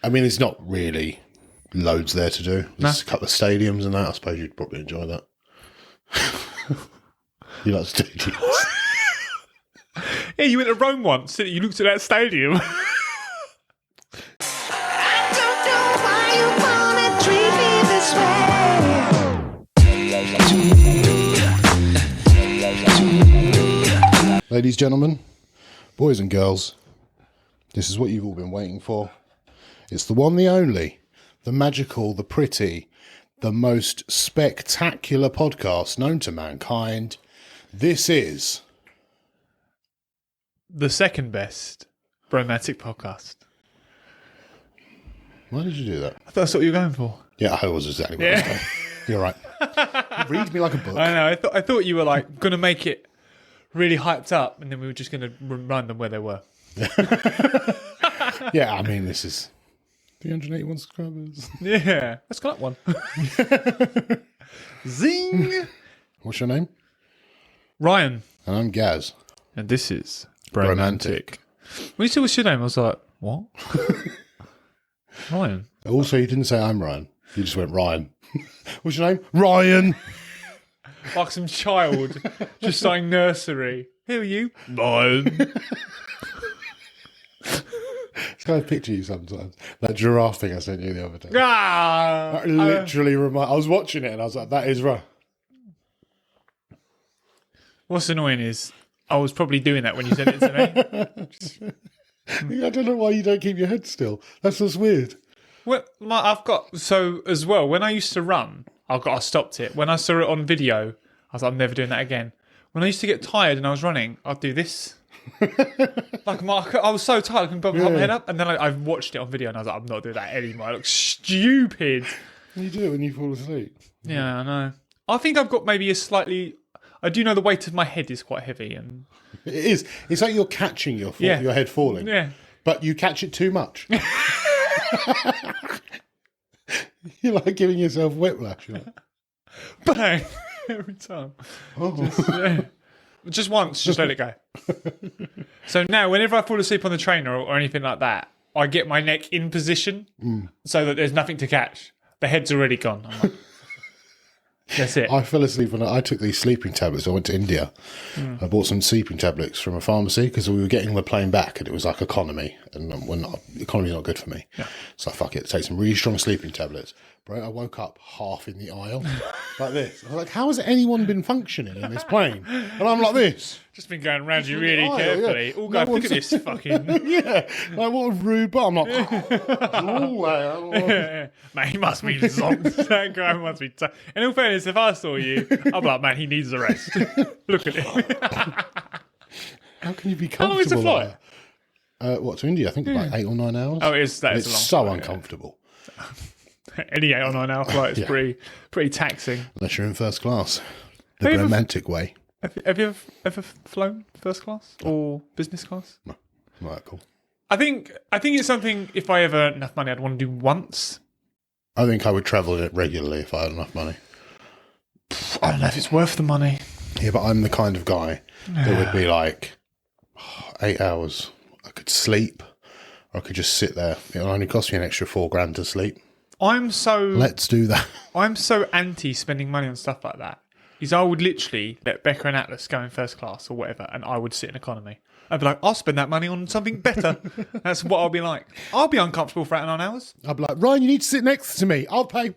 I mean, it's not really loads there to do. There's a couple of stadiums and that. I suppose you'd probably enjoy that. You like stadiums? Yeah, you went to Rome once. You looked at that stadium. Ladies, gentlemen, boys and girls, this is what you've all been waiting for. It's the one, the only, the magical, the pretty, the most spectacular podcast known to mankind. This is The second best Bromantic Podcast. Why did you do that? I thought that's what you were going for. Yeah, I was exactly what I was going. You're right. Read me like a book. I know. I thought you were like going to make it really hyped up, and then we were just going to remind them where they were. Yeah, I mean, this is 381 subscribers. Yeah, let's go up one. Zing! What's your name? Ryan. And I'm Gaz. And this is Bromantic. When you said what's your name, I was like, what? Ryan. Also, you didn't say I'm Ryan. You just went Ryan. What's your name? Ryan. Like some child just starting nursery. Who are you? Ryan. It's kind of picture you sometimes. That giraffe thing I sent you the other day. Ah! That literally I was watching it and I was like, that is right. What's annoying is I was probably doing that when you sent it to me. I don't know why you don't keep your head still. That's just weird. Well, I've got, so as well, when I used to run, I stopped it. When I saw it on video, I was like, I'm never doing that again. When I used to get tired and I was running, I'd do this. Like I was so tired I couldn't hold my head up, and then I watched it on video and I was like, I'm not doing that anymore. I look stupid. You do it when you fall asleep. Yeah, I know. I think I've got maybe I do know the weight of my head is quite heavy, and it is. It's like you're catching your head falling. Yeah. But you catch it too much. You're like giving yourself whiplash. You're like, bang every time. oh. Just once, just let it go. So now, whenever I fall asleep on the trainer or anything like that, I get my neck in position so that there's nothing to catch. The head's already gone. I'm like, that's it. I fell asleep when I took these sleeping tablets. I went to India. I bought some sleeping tablets from a pharmacy because we were getting the plane back and it was like economy. And economy's not good for me. Yeah. So fuck it, take some really strong sleeping tablets. Bro, I woke up half in the aisle like this. I was like, how has anyone been functioning in this plane? And I'm like this. Just been going around you really carefully. Yeah. All going, look at this fucking... Yeah, like what a rude, but I'm like... Man, he must be zonked. That guy must be... In all fairness, if I saw you, I'd be like, man, he needs a rest. Look at him. How can you be comfortable? How long is the flight? What, to India? I think about 8 or 9 hours. Oh, it is. That is a long so flight, uncomfortable. Yeah. Any 8 or 9 hour flight is pretty taxing. Unless you're in first class. The romantic way. Have you ever flown first class or business class? No. Right, cool. I think it's something, if I ever earned enough money, I'd want to do once. I think I would travel in it regularly if I had enough money. I don't know if it's worth the money. Yeah, but I'm the kind of guy that would be like, 8 hours. I could sleep, or I could just sit there. It'll only cost me an extra $4,000 to sleep. Let's do that. I'm so anti spending money on stuff like that. I would literally let Becca and Atlas go in first class or whatever, and I would sit in economy. I'd be like, I'll spend that money on something better. That's what I'll be like. I'll be uncomfortable for 8 or 9 hours. I'd be like, Ryan, you need to sit next to me. I'll pay.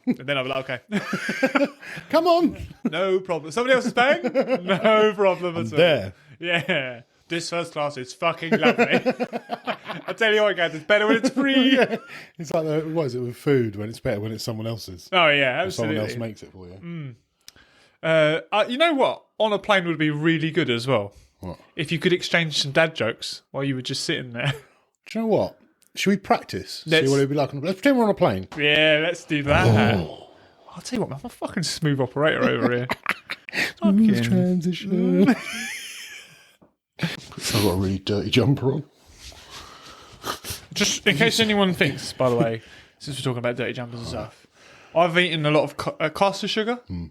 And then I'll be like, okay. Come on. No problem. Somebody else is paying? No problem at all. There. Yeah. This first class is fucking lovely. I tell you what, guys, it's better when it's free. Yeah. It's like, what is it with food, when it's better when it's someone else's? Oh, yeah, absolutely. Someone else makes it for you. You know what? On a plane would be really good as well. What? If you could exchange some dad jokes while you were just sitting there. Do you know what? Should we practice? See what it'd be like. Let's pretend we're on a plane. Yeah, let's do that. Oh. I'll tell you what, I'm a fucking smooth operator over here. Smooth transition. I've got a really dirty jumper on. Just in case anyone thinks, by the way, since we're talking about dirty jumpers and stuff, I've eaten a lot of caster sugar, and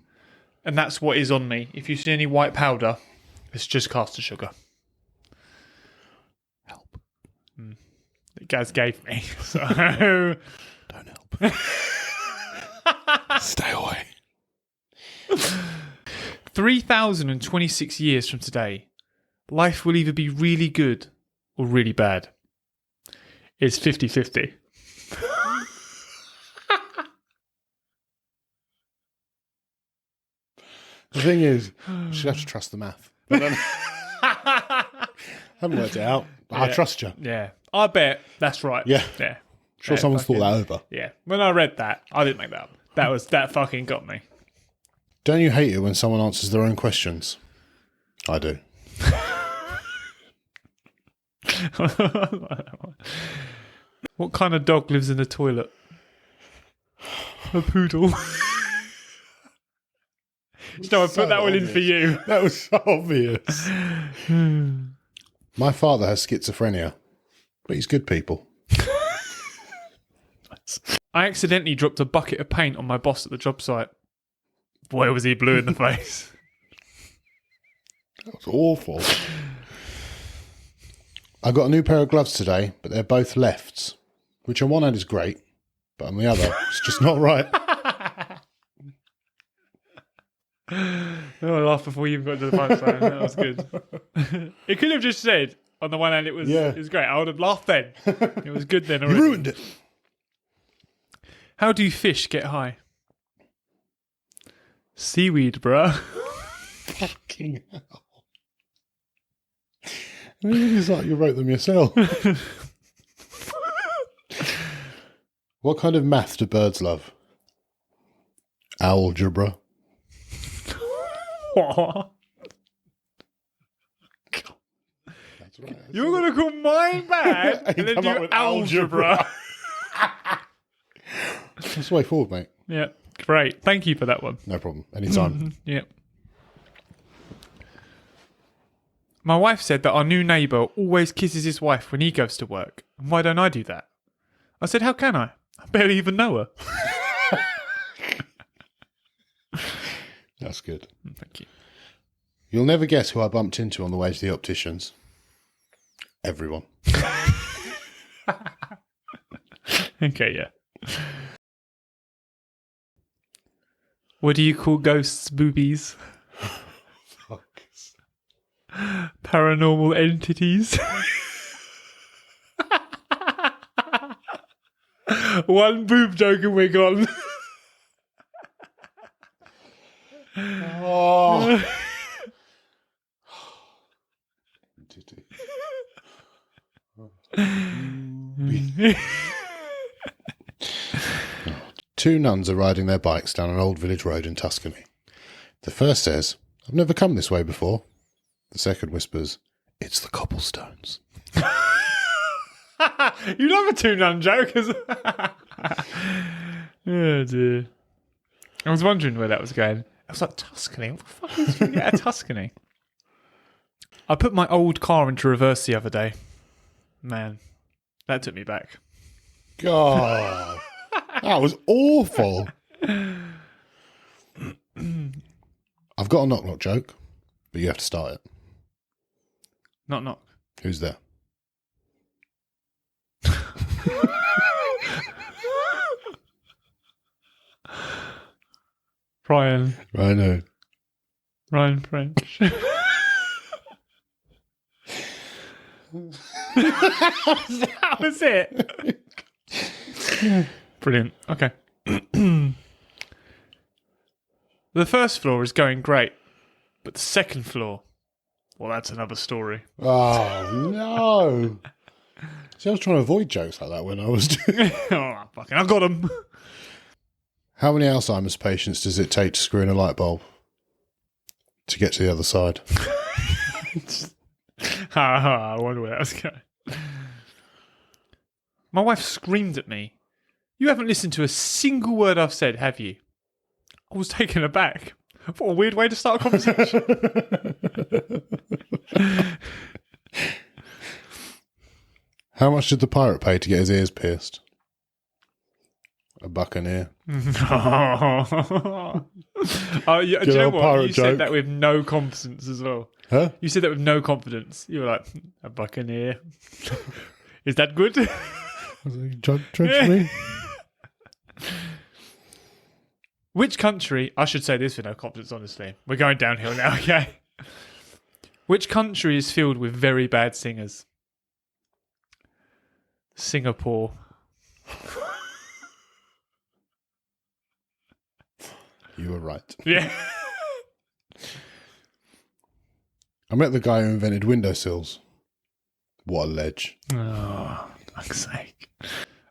that's what is on me. If you see any white powder, it's just caster sugar. Help. that Gaz gave me. So Don't help. Stay away. 3,026 years from today, life will either be really good or really bad. It's 50-50. The thing is, you should have to trust the math. But then, I haven't worked it out. I trust you. Yeah. I bet that's right. Yeah. Yeah. Sure, someone's thought that over. Yeah. When I read that, I didn't make that up. That fucking got me. Don't you hate it when someone answers their own questions? I do. What kind of dog lives in the toilet? A poodle. So I put that one in for you. That was so obvious. My father has schizophrenia, but he's good people. I accidentally dropped a bucket of paint on my boss at the job site. Boy, was he blue in the face. That was awful. I got a new pair of gloves today, but they're both lefts, which on one hand is great, but on the other, it's just not right. I laughed before you even got to the punchline. That was good. It could have just said, on the one hand, it was great. I would have laughed then. It was good then already. You ruined it. How do fish get high? Seaweed, bruh. Fucking hell. I mean, it's like you wrote them yourself. What kind of math do birds love? Algebra. What? That's right. You're going to call mine bad and then come up do with algebra. That's the way forward, mate. Yeah, great. Thank you for that one. No problem. Anytime. Yeah. My wife said that our new neighbour always kisses his wife when he goes to work. And why don't I do that? I said, how can I? I barely even know her. That's good. Thank you. You'll never guess who I bumped into on the way to the opticians. Everyone. Okay, yeah. What do you call ghosts, boobies? Fuck. Paranormal entities. One boob joke and we're gone. Oh. Two nuns are riding their bikes down an old village road in Tuscany. The first says, I've never come this way before. The second whispers, it's the cobblestones. You love a two-nun joke. Oh, dear. I was wondering where that was going. I was like, Tuscany? What the fuck is you out of Tuscany? I put my old car into reverse the other day. Man, that took me back. God, that was awful. I've got a knock-knock joke, but you have to start it. Knock, knock. Who's there? Ryan. Rhino. Ryan French. That was it. Brilliant. Okay. The first floor is going great, but the second floor, well, that's another story. Oh, no. See, I was trying to avoid jokes like that when I was doing Oh, fucking, I got him. How many Alzheimer's patients does it take to screw in a light bulb to get to the other side? I wonder where that was going. My wife screamed at me. You haven't listened to a single word I've said, have you? I was taken aback. What a weird way to start a conversation. How much did the pirate pay to get his ears pierced? A buccaneer. Do you know what? You joke. said that with no confidence as well. Huh? You said that with no confidence. You were like, a buccaneer. Is that good? Judge me. Which country... I should say this with no confidence, honestly. We're going downhill now, okay? Which country is filled with very bad singers? Singapore. You were right. Yeah. I met the guy who invented windowsills. What a ledge. Oh, fuck's sake.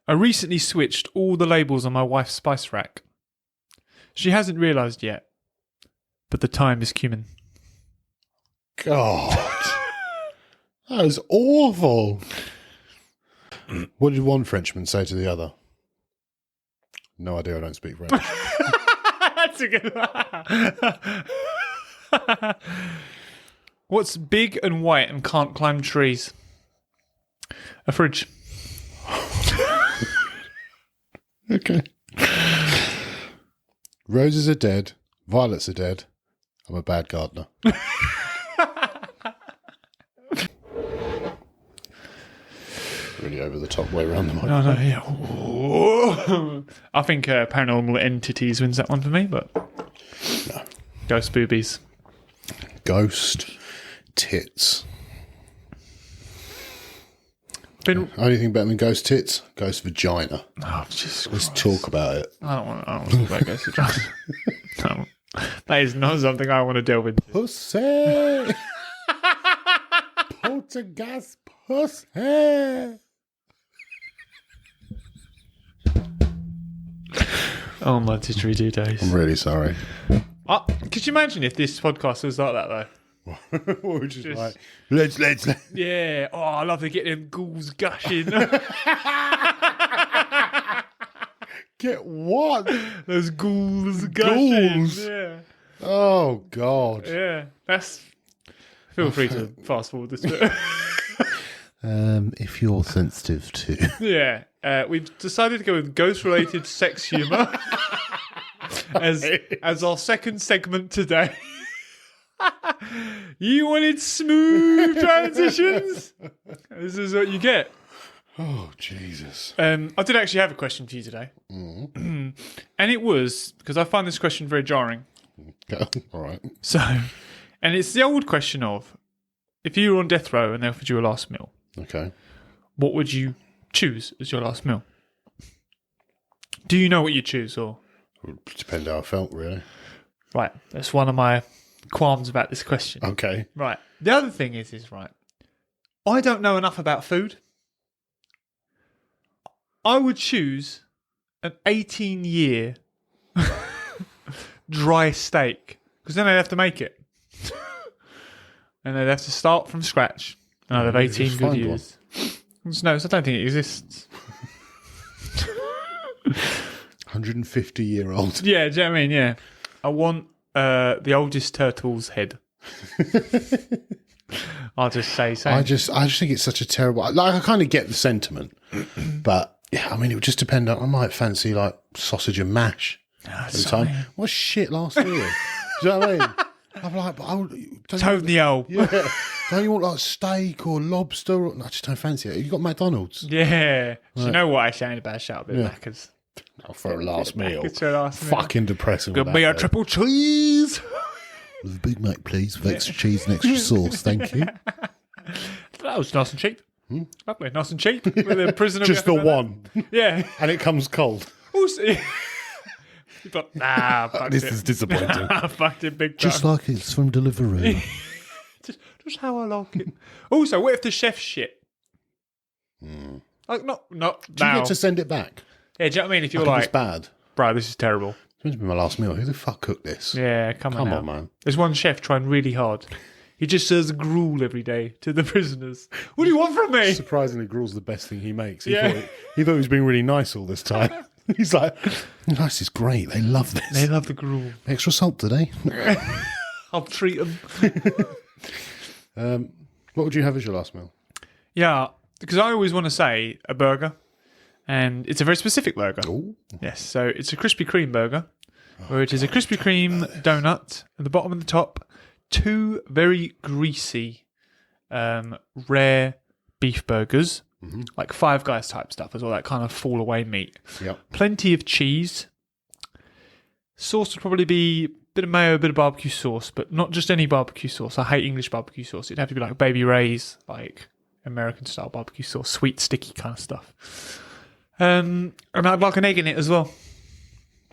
I recently switched all the labels on my wife's spice rack. She hasn't realised yet, but the thyme is cumin. God. That is awful. What did one Frenchman say to the other? No idea, I don't speak French. That's a good one. What's big and white and can't climb trees? A fridge. Okay. Roses are dead. Violets are dead. I'm a bad gardener. Really over the top way around the mic. No, yeah. I think Paranormal Entities wins that one for me, but No. Ghost Boobies. Ghost tits. Been... Only thing better than ghost tits? Ghost vagina. Oh, Jesus Let's Christ. talk about it. I don't want to talk about Ghost Vagina. No. That is not something I want to delve into. Pussy! Poltergeist pussy! Oh, my didgeridoo days. I'm really sorry. Could you imagine if this podcast was like that, though? We're just like, let's. Yeah. Oh, I love to get them ghouls gushing. Get what? Those ghouls gushing. Ghouls? Yeah. Oh, God. Yeah. That's... Feel free to fast forward this bit. If you're sensitive to... Yeah. We've decided to go with ghost-related sex humour as our second segment today. You wanted smooth transitions? This is what you get. Oh, Jesus. I did actually have a question for you today. And it was, because I find this question very jarring. All right. So, and it's the old question of, if you were on death row and they offered you a last meal, Okay. what would you choose as your last meal? Do you know what you choose, or? It would depend how I felt, really. Right, that's one of my qualms about this question. Okay. Right. The other thing is right, I don't know enough about food. I would choose an 18-year dry steak, because then they'd have to make it. And they'd have to start from scratch. And I'd have 18 good years. No, I don't think it exists. 150-year-old. Yeah, do you know what I mean? Yeah. I want the oldest turtle's head. I'll just say so. I just think it's such a terrible... Like, I kind of get the sentiment. But, yeah, I mean, it would just depend. I might fancy, like, sausage and mash at the time. What shit last year? Do you know what I mean? I'm like, but Tony O. Yeah. Don't you want, like, steak or lobster? I just don't fancy it. You got McDonald's? Yeah. Do you know what I saying about shout a bit Macca's? Oh, for a last meal. It's a last meal. Fucking depressing. Could be a triple cheese. With a Big Mac, please, with extra cheese and extra sauce. Thank you. That was nice and cheap. Lovely, nice and cheap. With a prisoner. Just the one. Yeah. And it comes cold. Also, but fuck This it. is disappointing. Fucked it big time. Just like it's from Deliveroo. just how I like it. Also, what if the chef's shit? Like, not Do now. you get to send it back? Yeah, do you know what I mean? If you're Like, like, it's bad. bro, this is terrible. It's meant to be my last meal. Who the fuck cooked this? Yeah, come on now. Man. There's one chef trying really hard. He just serves gruel every day to the prisoners. What do you want from me? Surprisingly, gruel's the best thing he makes. He, Yeah. thought he was being really nice all this time. He's like, this is great. They love this. They love the gruel. Extra salt today. I'll treat them. What would you have as your last meal? Yeah, because I always want to say a burger. And it's a very specific burger. Ooh. Yes, so it's a Krispy Kreme burger, where it is a Krispy Kreme donut at the bottom and the top, 2 very greasy, rare beef burgers like Five Guys type stuff as well, that kind of fall away meat. Yep. Plenty of cheese. Sauce would probably be a bit of mayo, a bit of barbecue sauce, but not just any barbecue sauce. I hate English barbecue sauce. It'd have to be like Baby Ray's, like American style barbecue sauce, sweet, sticky kind of stuff. And I'd like an egg in it as well.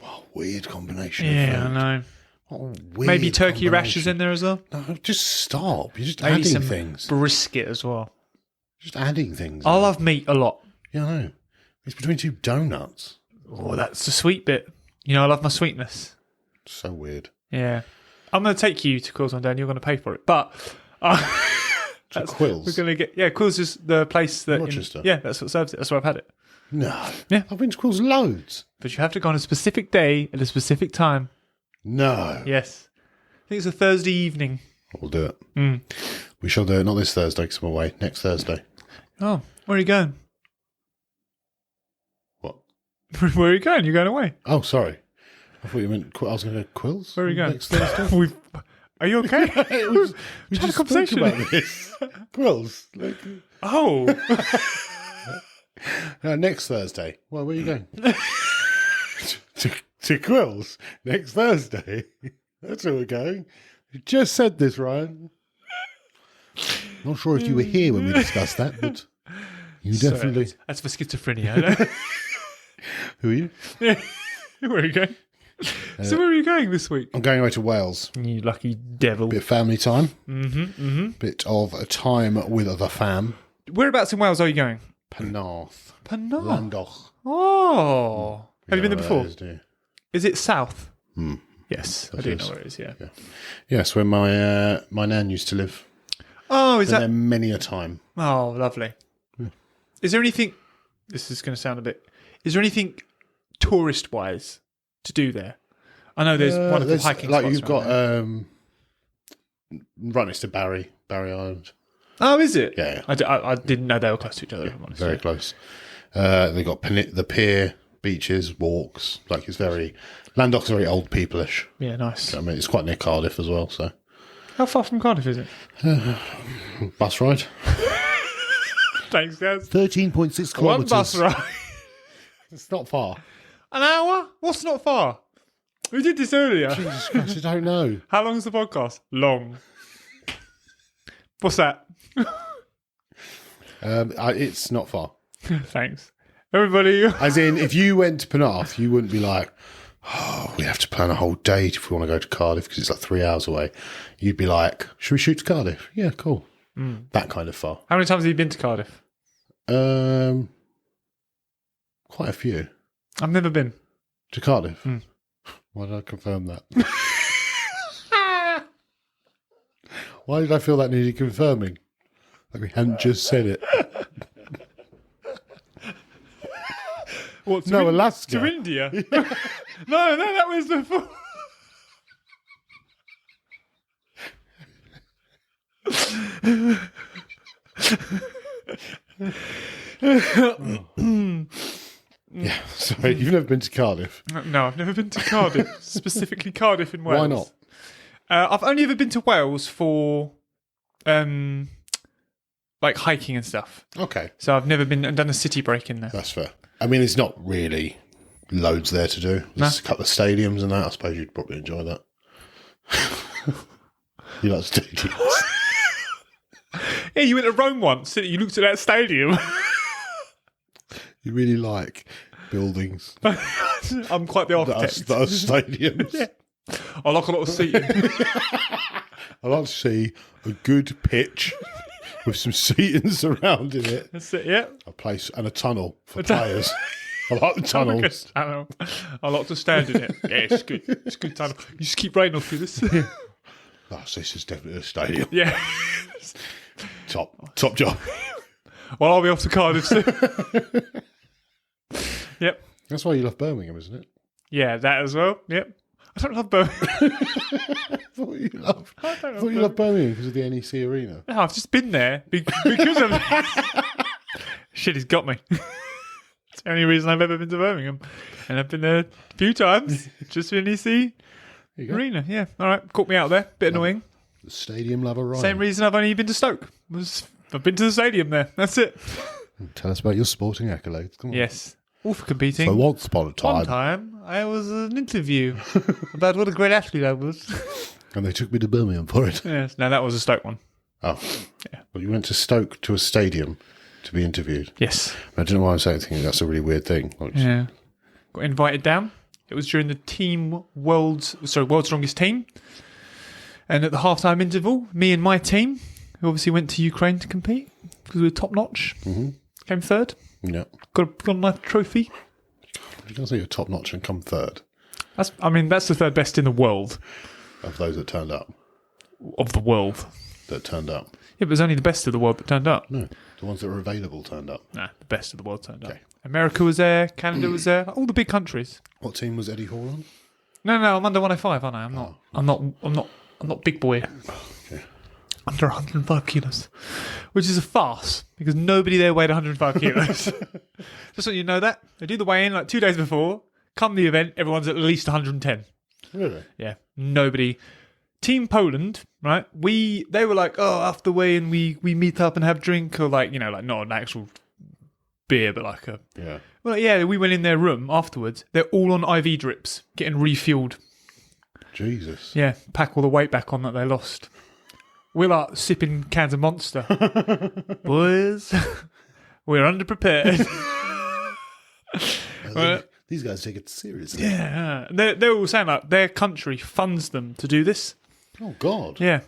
What a weird combination. Yeah, I know. What a weird Maybe turkey combination. rashers in there as well. No, just stop. You're just Maybe adding some things. brisket as well. Just adding things. I love meat a lot. Yeah, I know. It's between two donuts. Oh, that's the sweet bit. You know, I love my sweetness. So weird. Yeah. I'm going to take you to Quills one day and you're going to pay for it. But Quills? we're going to get... Yeah, Quills is the place that... Rochester? Yeah, that's what serves it. That's where I've had it. No. Yeah. I've been to Quills loads. But you have to go on a specific day at a specific time. No. Yes. I think it's a Thursday evening. We'll do it. We shall do it. Not this Thursday because I'm away. Next Thursday. Oh, where are you going? What? Where are you going? You're going away. Oh, sorry. I thought you meant I was going to go Quills. Where are you going? Next Thursday. Are you okay? We had a just conversation. spoke about this. Quills. Like, Oh. next Thursday. Well, where are you going? to Quills next Thursday. That's where we're going. You just said this, Ryan. Not sure if you were here when we discussed that, but you definitely. That's for schizophrenia. Who are you? Where are you going? So where are you going this week? I'm going away to Wales. You lucky devil. Bit of family time. Bit of a time with the fam. Whereabouts in Wales are you going? Penarth. Penarth. Landoch. Oh. Have you been there before? Is, do you? Is it south? Yes, I do is. know where it is, yeah. Yes, where my nan used to live. Oh, is Been that... there many a time. Oh, lovely. Is there anything... This is going to sound a bit... Is there anything tourist-wise to do there? I know there's wonderful hiking like spots you've got around right next to Barry Island. Oh, is it? Yeah. I didn't know they were close to each other, if I'm honest. Very close. They got the pier, beaches, walks. Like it's very Landoch's very old people-ish. Yeah, nice. I mean, it's quite near Cardiff as well. So How far from Cardiff is it? bus ride. Thanks, guys. 13.6 kilometres. One bus ride. It's not far. An hour? What's not far? We did this earlier. Jesus Christ, I don't know. How long is the podcast? Long. What's that? It's not far. Thanks. Everybody. As in, if you went to Penarth, you wouldn't be like, oh, we have to plan a whole date if we want to go to Cardiff because it's like 3 hours away. You'd be like, should we shoot to Cardiff? Yeah, cool. That kind of far. How many times have you been to Cardiff? Quite a few. I've never been. To Cardiff? Why did I confirm that? Why did I feel that needed confirming? Like we hadn't just said it. What, to No, Alaska. To India? No, that was before. Yeah, sorry, you've never been to Cardiff. No, I've never been to Cardiff. Specifically Cardiff in Wales. Why not? I've only ever been to Wales for like hiking and stuff. Okay, So I've never been and done a city break in there. that's fair. I mean, it's not really loads there to do. There's a couple of stadiums and that. I suppose you'd probably enjoy that. You like stadiums? Yeah, you went to Rome once. You looked at that stadium. You really like buildings I'm quite the architect. that are stadiums. Yeah. I like a lot of seating. I like to see a good pitch with some seating surrounding it. That's it, yeah. A place and a tunnel for players. I like the tunnels. I like to stand in it. Yeah, it's good. It's a good tunnel. You just keep raining through this. Oh, so this is definitely a stadium. Yeah. Top job. Well, I'll be off to Cardiff soon. Yep. That's why you love Birmingham, isn't it? Yeah, that as well. Yep. I don't love Birmingham. I thought you loved Birmingham because of the NEC Arena. No, I've just been there because of shit. He's got me. It's the only reason I've ever been to Birmingham, and I've been there a few times. Just for NEC Arena. Yeah. All right. Caught me out there. Bit annoying. The stadium lover, right? Same reason I've only been to Stoke. I've been to the stadium there. That's it. Tell us about your sporting accolades. Come on. Yes. All for competing. So once upon a time. One time, I was in an interview about what a great athlete I was. And they took me to Birmingham for it. Yes. No, that was a Stoke one. Oh. Yeah. Well, you went to Stoke to a stadium to be interviewed. Yes. I don't know why I'm saying that's a really weird thing. Yeah. Got invited down. It was during the World's Strongest Team. And at the halftime interval, me and my team, who obviously went to Ukraine to compete, because we were top notch, came third. Yeah. Got a nice trophy. You can say you're top notch and come third. That's the third best in the world. Of those that turned up. Of the world. That turned up. Yeah, but it was only the best of the world that turned up. No, the ones that were available turned up. Nah, the best of the world turned up. America was there, Canada was there, all the big countries. What team was Eddie Hall on? No, I'm under 105, aren't I? I'm not big boy. Okay. Under 105 kilos, which is a farce because nobody there weighed 105 kilos. Just so you know that they do the weigh-in like 2 days before. Come the event, everyone's at least 110. Really? Yeah, nobody. Team Poland, right? They were like, oh, after weigh-in, we meet up and have drink, or like not an actual beer, but like a Well, yeah, we went in their room afterwards. They're all on IV drips, getting refueled. Jesus. Yeah, pack all the weight back on that they lost. We're like sipping cans of Monster. Boys, we're underprepared. These guys take it seriously. Yeah, they're all saying like their country funds them to do this. Oh, God. Yeah.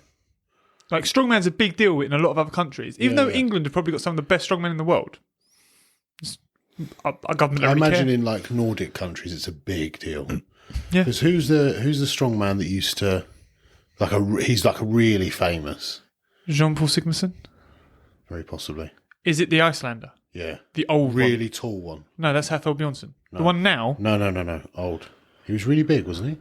Like strongman's a big deal in a lot of other countries. Even though England have probably got some of the best strongmen in the world. Our government don't I really imagine care. in like Nordic countries it's a big deal. Yeah. Because who's the strong man that used to he's like a really famous? Jean-Paul Sigmarsson? Very possibly. Is it the Icelander? Yeah. The old really one? tall one. No, that's Hathor Bjornsson. No. The one now? No. Old. He was really big, wasn't he?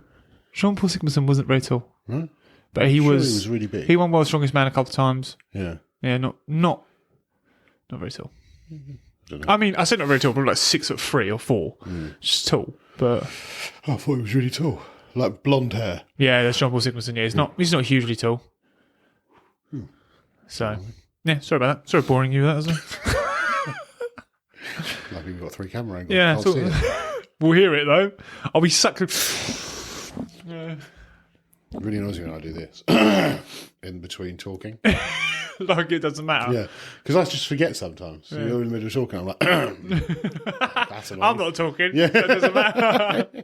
Jean-Paul Sigmarsson wasn't very tall. No. But he was really big. He won World's Strongest Man a couple of times. Yeah. Yeah, not very tall. I don't know. I mean, I said not very tall, probably like 6'3" or 4. Just tall. But I thought he was really tall. Like blonde hair. yeah, that's Jean-Paul Sigmarsson. Yeah, he's not hugely tall. So, yeah, sorry about that. Sorry boring you with that, Like we've got 3 camera angles. Yeah, Can't see it. we'll hear it though. I'll be sucked. It really annoys me when I do this. In between talking. Like it doesn't matter. Yeah. Because I just forget sometimes. So you're in the middle of talking, I'm like, that's annoying. I'm not talking. Yeah. That doesn't matter.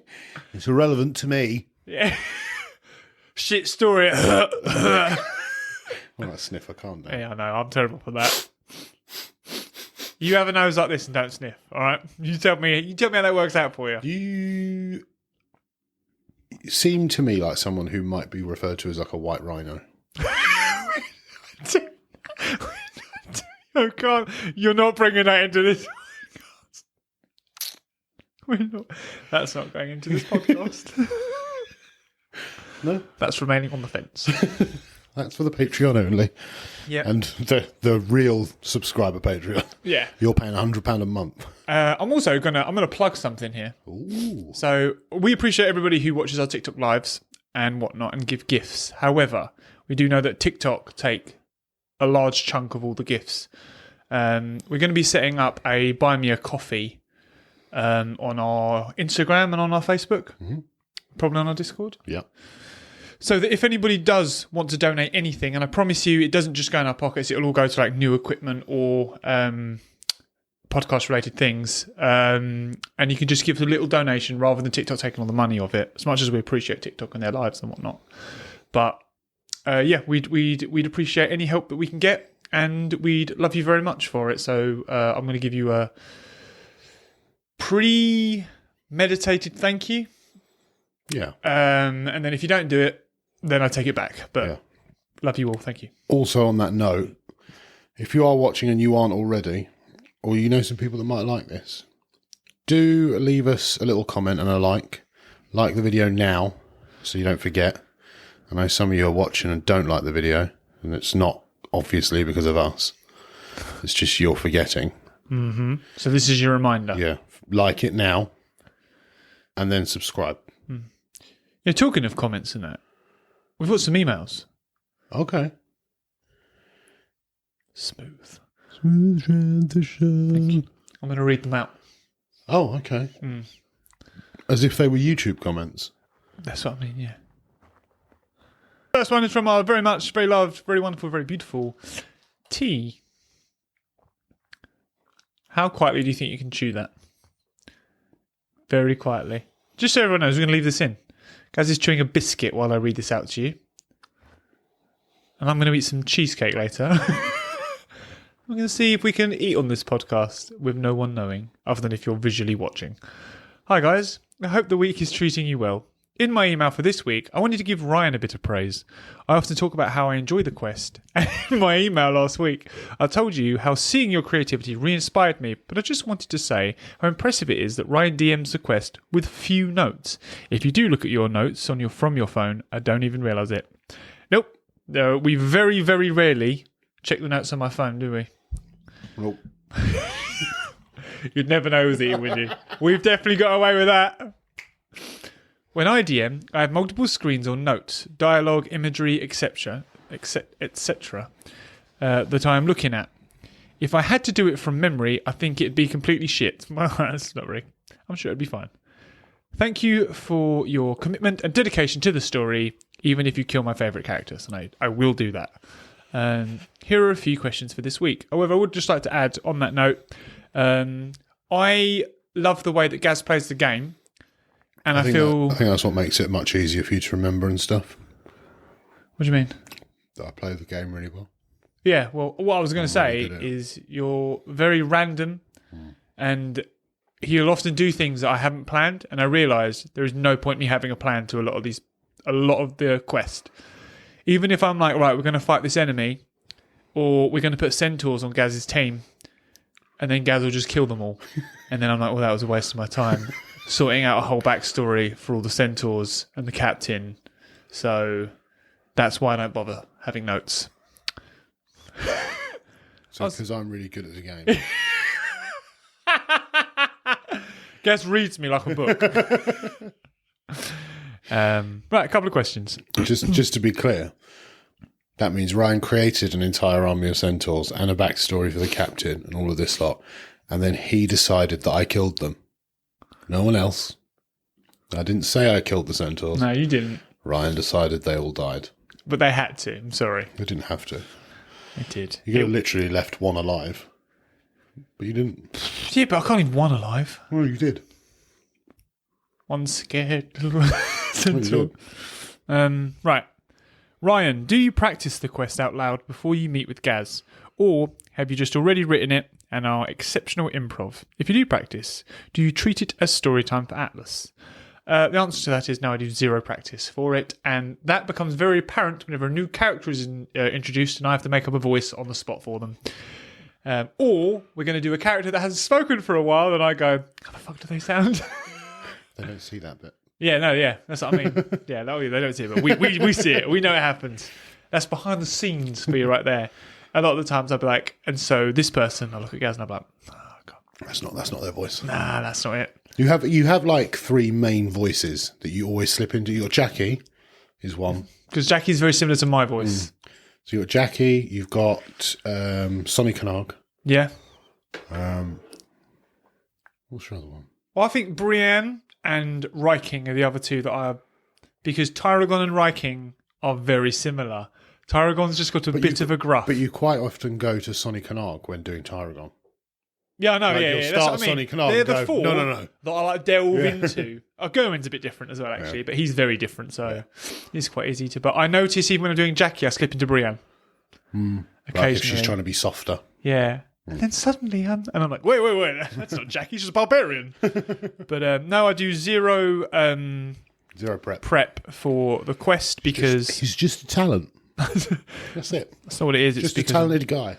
It's irrelevant to me. Yeah. Shit story. Well, that sniffer can't do. Yeah, I know. I'm terrible for that. You have a nose like this and don't sniff. All right. You tell me how that works out for you. You seem to me like someone who might be referred to as like a white rhino. Oh God! You're not bringing that into this podcast. That's not going into this podcast. No, that's remaining on the fence. That's for the Patreon only. Yeah, and the real subscriber Patreon. Yeah, you're paying £100 a month. I'm also gonna plug something here. Ooh. So we appreciate everybody who watches our TikTok lives and whatnot and give gifts. However, we do know that TikTok take a large chunk of all the gifts. We're going to be setting up a Buy Me a Coffee on our Instagram and on our Facebook, probably on our Discord. Yeah. So that if anybody does want to donate anything, and I promise you it doesn't just go in our pockets, it'll all go to like new equipment or podcast related things. And you can just give a little donation rather than TikTok taking all the money of it, as much as we appreciate TikTok and their lives and whatnot. But yeah, we'd appreciate any help that we can get. And we'd love you very much for it. So I'm going to give you a premeditated thank you. Yeah. And then if you don't do it, then I take it back. But love you all. Thank you. Also on that note, if you are watching and you aren't already, or you know some people that might like this, do leave us a little comment and a like. Like the video now so you don't forget. I know some of you are watching and don't like the video, and it's not obviously because of us. It's just you're forgetting. Mm-hmm. So this is your reminder. Yeah. Like it now. And then subscribe. Yeah, talking of comments and that, we've got some emails. Okay. Smooth. Smooth transition. I'm going to read them out. Oh, okay. As if they were YouTube comments. That's what I mean, yeah. First one is from our very much, very loved, very wonderful, very beautiful T. How quietly do you think you can chew that? Very quietly. Just so everyone knows, we're going to leave this in. Gaz is chewing a biscuit while I read this out to you. And I'm going to eat some cheesecake later. I'm going to see if we can eat on this podcast with no one knowing, other than if you're visually watching. Hi guys, I hope the week is treating you well. In my email for this week, I wanted to give Ryan a bit of praise. I often talk about how I enjoy the quest, and in my email last week, I told you how seeing your creativity re-inspired me, but I just wanted to say how impressive it is that Ryan DMs the quest with few notes. If you do look at your notes from your phone, I don't even realise it. Nope, we very, very rarely check the notes on my phone, do we? Nope. You'd never know, would you? We've definitely got away with that. When I DM, I have multiple screens or notes, dialogue, imagery, etc., that I am looking at. If I had to do it from memory, I think it'd be completely shit. That's not really. I'm sure it'd be fine. Thank you for your commitment and dedication to the story, even if you kill my favourite characters, and I will do that. Here are a few questions for this week. However, I would just like to add on that note, I love the way that Gaz plays the game. And I think that's what makes it much easier for you to remember and stuff. What do you mean? That I play the game really well. Yeah, well, what I was going to say is you're very random and he'll often do things that I haven't planned, and I realise there is no point in me having a plan to a lot of the quest. Even if I'm like, right, we're going to fight this enemy, or we're going to put centaurs on Gaz's team, and then Gaz will just kill them all. And then I'm like, well, that was a waste of my time. Sorting out a whole backstory for all the centaurs and the captain. So that's why I don't bother having notes. So because I'm really good at the game. Gaz reads me like a book. Right, a couple of questions. Just to be clear, that means Ryan created an entire army of centaurs and a backstory for the captain and all of this lot, and then he decided that I killed them. No one else. I didn't say I killed the centaurs. No, you didn't. Ryan decided they all died. But they had to. I'm sorry. They didn't have to. They did. You could have literally left one alive. But you didn't. Yeah, but I can't leave one alive. Well, you did. One scared little centaur. Right. Ryan, do you practice the quest out loud before you meet with Gaz? Or have you just already written it and are exceptional improv? If you do practice, do you treat it as story time for Atlas? The answer to that is no, I do zero practice for it, and that becomes very apparent whenever a new character is introduced and I have to make up a voice on the spot for them. Or we're going to do a character that hasn't spoken for a while, and I go, how the fuck do they sound? They don't see that bit. Yeah, no, yeah, that's what I mean. Yeah, they don't see it, but we see it. We know it happens. That's behind the scenes for you right there. A lot of the times I'll be like, and so this person, I look at Gaz and I'm like, oh God. That's not their voice. Nah, that's not it. You have like three main voices that you always slip into. Your Jackie is one. Because Jackie's very similar to my voice. So you've got Jackie, you've got Sonny Canarg. Yeah. What's your other one? Well, I think Brienne and Ryking are the other two that are, because Tyragon and Ryking are very similar. Tyragon's just got a bit of a gruff. But you quite often go to Sonny Canarg when doing Tyragon. Yeah, I know. Like yeah, you'll that's start what I mean. Sonny Canarg They're the and go, four no. that I like delve into. Gowen's a bit different as well, actually, but he's very different, so it's quite easy to. But I notice even when I'm doing Jackie, I slip into Brienne. Occasionally, like if she's trying to be softer. Yeah. And then suddenly I'm like, wait, that's not Jackie, she's a barbarian. But no, I do zero prep for the quest because he's just a talent. That's it. That's not what it is. Just a talented guy. I'm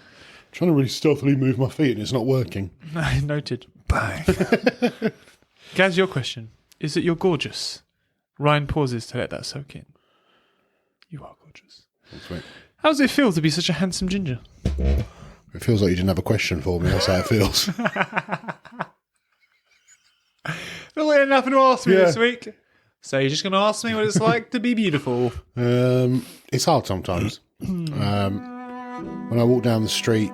trying to really stealthily move my feet and it's not working. Noted. Bang. Gaz, your question is that you're gorgeous. Ryan pauses to let that soak in. You are gorgeous. That's right. How does it feel to be such a handsome ginger? It feels like you didn't have a question for me. That's how it feels. Well, you had nothing to ask me this week. So you're just going to ask me what it's like to be beautiful? It's hard sometimes. When I walk down the street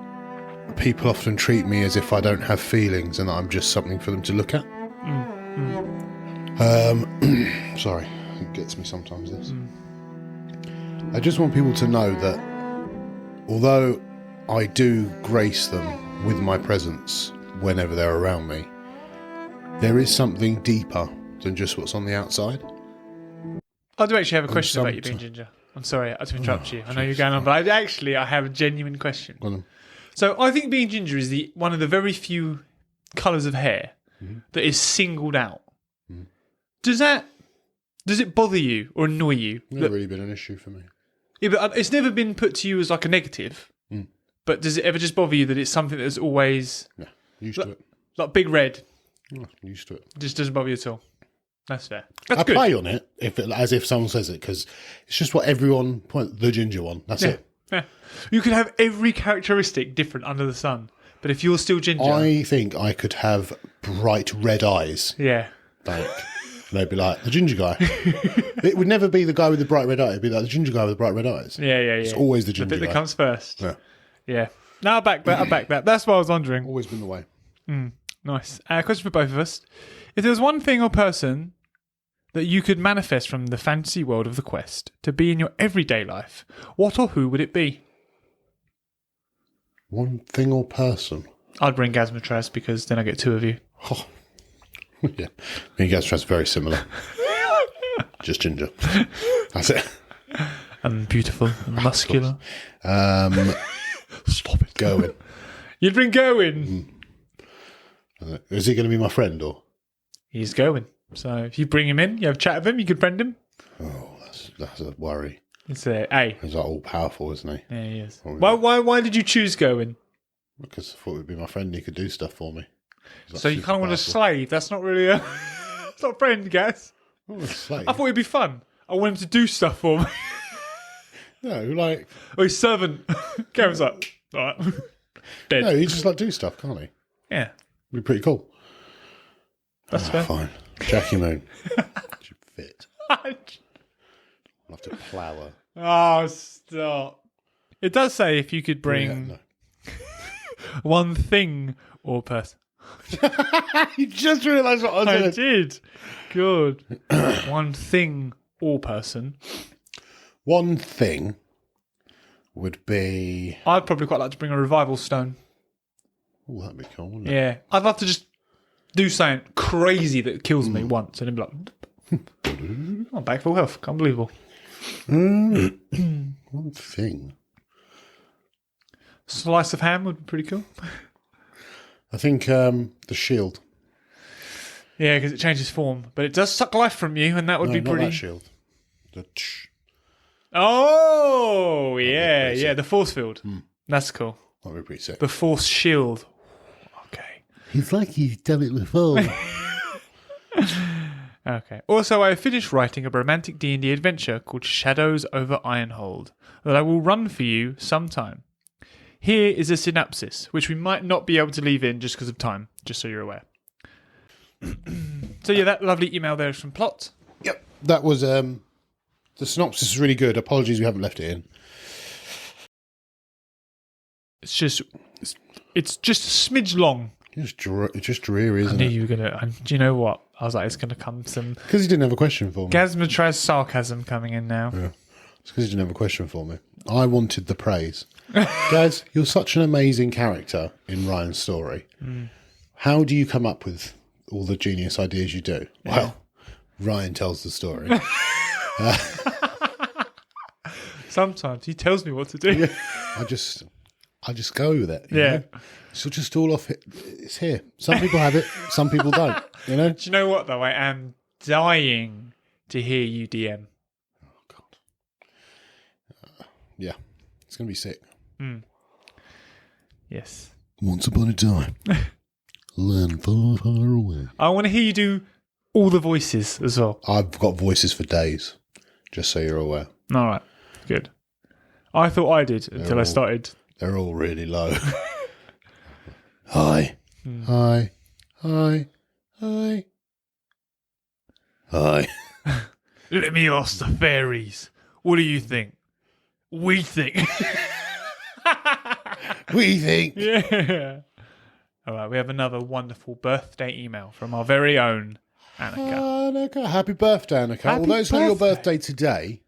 people often treat me as if I don't have feelings and that I'm just something for them to look at. Sorry, it gets me sometimes, this. I just want people to know that although I do grace them with my presence whenever they're around me, there is something deeper than just what's on the outside. I do actually have a question about you being ginger. I'm sorry to interrupt you. I know you're going on, but I have a genuine question. So I think being ginger is one of the very few colours of hair that is singled out. Does it bother you or annoy you? Never really been an issue for me. Yeah, but it's never been put to you as like a negative. But does it ever just bother you that it's something that's always... Yeah, used to it. Like big red. Oh, used to it. Just doesn't bother you at all. That's fair. That's I good. play on it as if someone says it, because it's just what everyone... The ginger one. That's it. Yeah. You could have every characteristic different under the sun. But if you're still ginger... I think I could have bright red eyes. Yeah. Like... They'd be like, the ginger guy. It would never be the guy with the bright red eye. It'd be like the ginger guy with the bright red eyes. Yeah. It's always the ginger guy. The bit that guy. comes first. Yeah. No, I back that. That's what I was wondering. Always been the way. Nice. Question for both of us. If there was one thing or person that you could manifest from the fantasy world of the quest to be in your everyday life, what or who would it be? One thing or person? I'd bring Gaz and Ryan because then I get two of you. Oh. Yeah. Me and Gaz are very similar. Just ginger. That's it. And beautiful and muscular. Stop it. Going. You'd bring Going. Is he going to be my friend or? He's Going. So if you bring him in, you have a chat with him, you could friend him. Oh, that's a worry. It's A. He's like all powerful, isn't he? Yeah, he is. Why did you choose Going? Because I thought he'd be my friend and he could do stuff for me. So you kind of want a slave? That's not really a... It's not a friend, Gaz. Not a slave. I thought it'd be fun. I want him to do stuff for me. No, like... Oh, his servant. Garen's like, all right. Dead. No, he just like do stuff, can't he? Yeah. It'd be pretty cool. That's fair. Fine. Jackie Moon. Should fit. I'll have to plough her. Oh, stop. It does say if you could bring one thing or person. You just realised what I was doing. I did. Good. One thing or person. One thing would be... I'd probably quite like to bring a revival stone. Oh, that'd be cool, wouldn't it? Yeah. I'd love to just do something crazy that kills me once and then be like, I'm back full health. Unbelievable. One thing. Slice of ham would be pretty cool. I think the shield. Yeah, because it changes form. But it does suck life from you, and that would be pretty... not that shield. The Oh, yeah. The force field. That's cool. That'd be pretty sick. The force shield. Okay. He's like he's done it before. Okay. Also, I finished writing a romantic D&D adventure called Shadows over Ironhold that I will run for you sometime. Here is a synopsis, which we might not be able to leave in just because of time, just so you're aware. So yeah, that lovely email there is from Plot. Yep. That was, the synopsis is really good. Apologies we haven't left it in. It's just a smidge long. It's just dreary, isn't I knew it? you were going to... Do you know what? I was like, it's going to come some... Because he didn't have a question for me. Gazma tries sarcasm coming in now. Yeah. It's because he didn't have a question for me. I wanted the praise. Gaz, you're such an amazing character in Ryan's story. How do you come up with all the genius ideas you do? Yeah. Well, Ryan tells the story. Sometimes he tells me what to do. Yeah. I just go with it. You know? So just all off it. It's here. Some people have it. Some people don't. You know. Do you know what though? I am dying to hear you DM. Oh God. Yeah, it's gonna be sick. Yes. Once upon a time, land far, far away. I want to hear you do all the voices as well. I've got voices for days. Just so you're aware. All right. Good. I thought I did until I started. They're all really low. Hi. Hi. Hi. Hi. Hi. Let me ask the fairies. What do you think? We think. What do you think? Yeah. All right, we have another wonderful birthday email from our very own Annika. Annika, happy birthday, Annika. Although it's not your birthday today,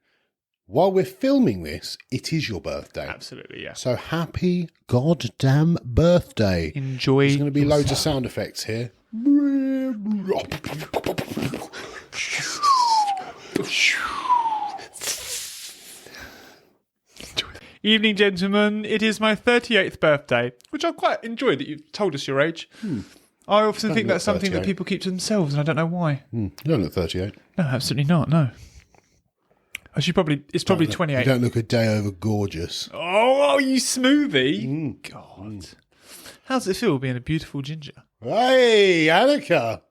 while we're filming this, it is your birthday. Absolutely, yeah. So happy goddamn birthday. Enjoy. There's going to be loads of sound effects here. Evening, gentlemen. It is my 38th birthday, which I quite enjoy that you've told us your age. I often think that's something that people keep to themselves, and I don't know why. You don't look 38. No, absolutely not, no. It's probably 28. You don't look a day over gorgeous. Oh, you smoothie. God. How does it feel being a beautiful ginger? Hey, Annika.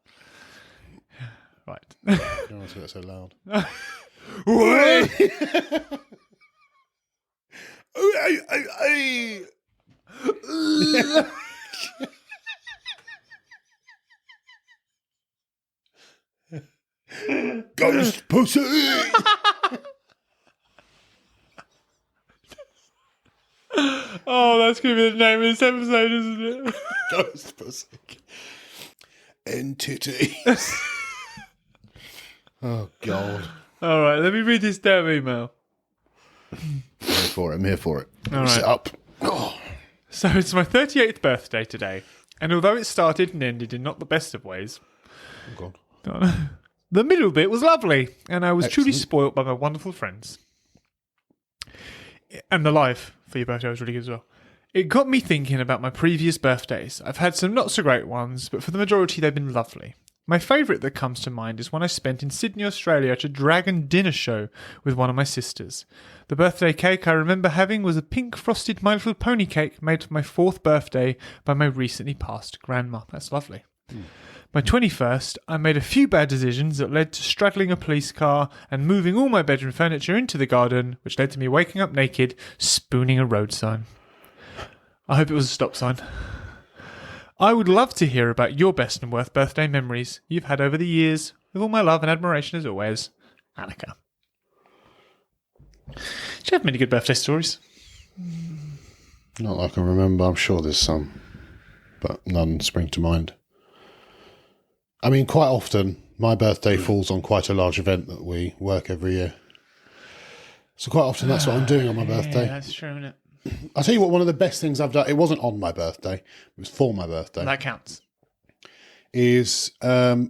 Right. I don't want to say that so loud. Ghost pussy. Oh, that's going to be the name of this episode, isn't it? Ghost pussy. Entities. Oh, God. All right, let me read this damn email. I'm here for it. All Sit right. up. Oh. So it's my 38th birthday today, and although it started and ended in not the best of ways, Oh, God. the middle bit was lovely, and I was truly Excellent. spoilt by my wonderful friends. And the live for your birthday was really good as well. It got me thinking about my previous birthdays. I've had some not so great ones, but for the majority they've been lovely. My favourite that comes to mind is one I spent in Sydney, Australia at a dragon dinner show with one of my sisters. The birthday cake I remember having was a pink frosted My Little Pony cake made for my 4th birthday by my recently passed grandma. That's lovely. My 21st, I made a few bad decisions that led to straddling a police car and moving all my bedroom furniture into the garden, which led to me waking up naked, spooning a road sign. I hope it was a stop sign. I would love to hear about your best and worst birthday memories you've had over the years. With all my love and admiration as always, Annika. Do you have many good birthday stories? Not that I can remember. I'm sure there's some, but none spring to mind. I mean, quite often, my birthday falls on quite a large event that we work every year. So quite often, that's what I'm doing on my birthday. Yeah, that's true, isn't it? I'll tell you what, one of the best things I've done, it wasn't on my birthday, it was for my birthday, That counts. is a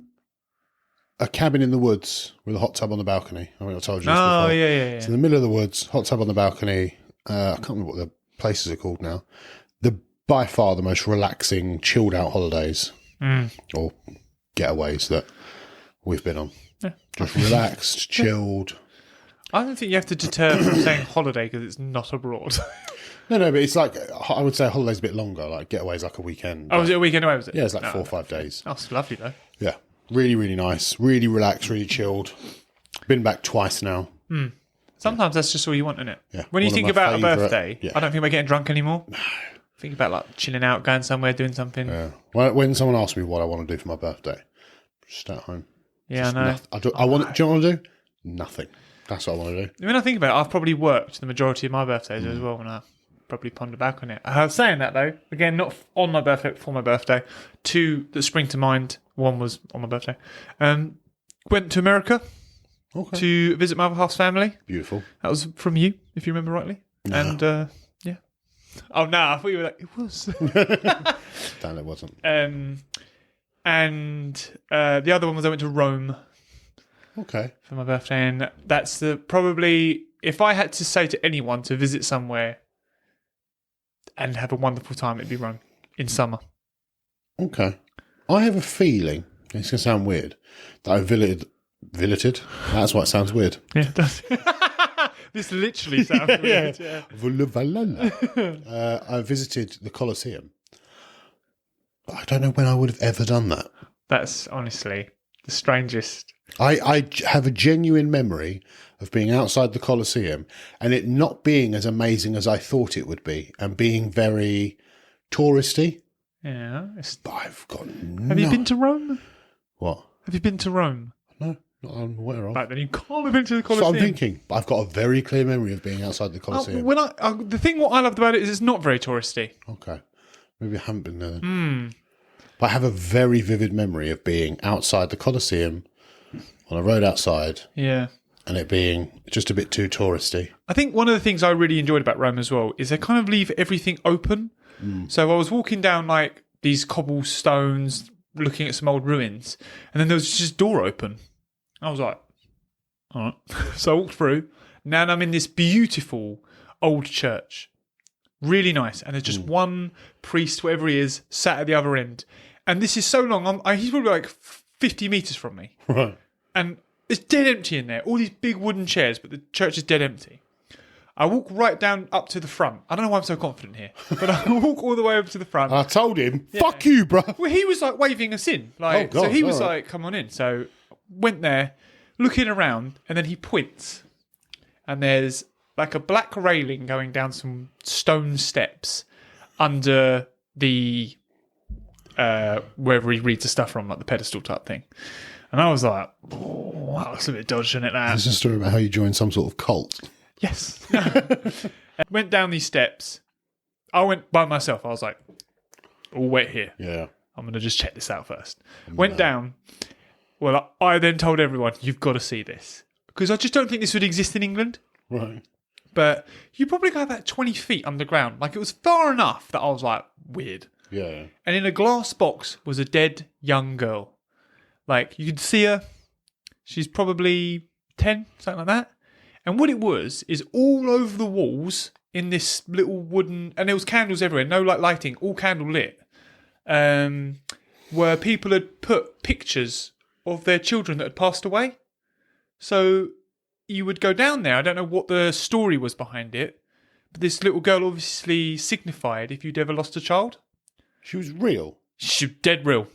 cabin in the woods with a hot tub on the balcony. I think I told you this Oh, before. yeah. It's in the middle of the woods, hot tub on the balcony. I can't remember what the places are called now. By far the most relaxing, chilled out holidays or getaways that we've been on. Yeah. Just relaxed, chilled. I don't think you have to deter from saying holiday because it's not abroad. No, but it's like, I would say a holiday's a bit longer, like getaway's like a weekend. Oh, was it a weekend away, was it? Yeah, it's like 4 or 5 days. Oh, it's lovely though. Yeah, really, really nice. Really relaxed, really chilled. Been back twice now. Sometimes that's just all you want, isn't it? Yeah. When you One of think my about a favourite- birthday, yeah. I don't think about getting drunk anymore. No. Think about like chilling out, going somewhere, doing something. Yeah. When someone asks me what I want to do for my birthday, just stay at home. Yeah, I know. Do you know what I want to do? Nothing. That's what I want to do. When I think about it, I've probably worked the majority of my birthdays as well, and I probably ponder back on it. I was saying that though, again, not on my birthday, for my birthday. 2 that spring to mind. 1 was on my birthday. Went to America to visit my other half's family. Beautiful. That was from you, if you remember rightly. No. And yeah. Oh no, I thought you were like, it was. Damn, it wasn't. And the other one was I went to Rome Okay. for my birthday, and that's probably, if I had to say to anyone to visit somewhere and have a wonderful time, it'd be Rome in summer. Okay. I have a feeling, it's going to sound weird, that I villeted. That's why it sounds weird. Yeah, it does. This literally sounds weird. Yeah. I visited the Colosseum. But I don't know when I would have ever done that. That's honestly the strangest. I have a genuine memory of being outside the Colosseum and it not being as amazing as I thought it would be and being very touristy. Yeah. But I've got Have you been to Rome? What? Have you been to Rome? No. Not I'm aware of. Back then, you can't have been to the So Colosseum. I'm thinking. I've got a very clear memory of being outside the Colosseum. The thing what I loved about it is it's not very touristy. Okay. Maybe I haven't been there then. But I have a very vivid memory of being outside the Colosseum on a road outside. Yeah. And it being just a bit too touristy. I think one of the things I really enjoyed about Rome as well is they kind of leave everything open. So I was walking down like these cobblestones, looking at some old ruins, and then there was just a door open. I was like, all right. So I walked through. Now I'm in this beautiful old church. Really nice. And there's just one priest, whatever he is, sat at the other end. And this is so long. He's probably like 50 metres from me. Right. And it's dead empty in there. All these big wooden chairs, but the church is dead empty. I walk right down up to the front. I don't know why I'm so confident here, but I walk all the way up to the front. I told him, fuck you, bro. Well, he was like waving us in. Like, God, so he was all right. like, come on in. So went there, looking around, and then he points. And there's like a black railing going down some stone steps under the, wherever he reads the stuff from, like the pedestal type thing. And I was like, oh, that looks a bit dodgy, isn't it, that? It's a story about how you joined some sort of cult. Yes. Went down these steps. I went by myself. I was like, all wet here. Yeah. I'm going to just check this out first. Went down. Well, I then told everyone, you've got to see this. Because I just don't think this would exist in England. Right. But you probably go about 20 feet underground. Like, it was far enough that I was like, weird. Yeah. And in a glass box was a dead young girl. Like, you could see her. She's probably 10, something like that. And what it was is all over the walls in this little wooden... And there was candles everywhere. No like lighting. All candle lit. Where people had put pictures of their children that had passed away. So you would go down there. I don't know what the story was behind it. But this little girl obviously signified if you'd ever lost a child. She was real. She dead real.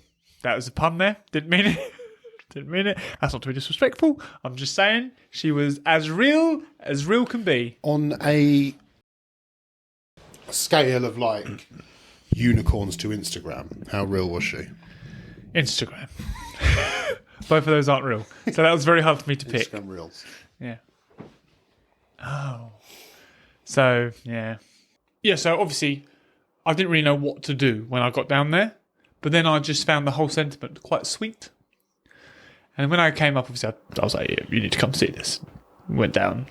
That was a pun there. Didn't mean it. Didn't mean it. That's not to be disrespectful. I'm just saying she was as real can be. On a scale of like unicorns to Instagram, how real was she? Instagram. Both of those aren't real. So that was very hard for me to pick. Instagram reels. Yeah. Oh. So, yeah. Yeah, so obviously I didn't really know what to do when I got down there. But then I just found the whole sentiment quite sweet. And when I came up, obviously, I was like, yeah, you need to come see this. Went down.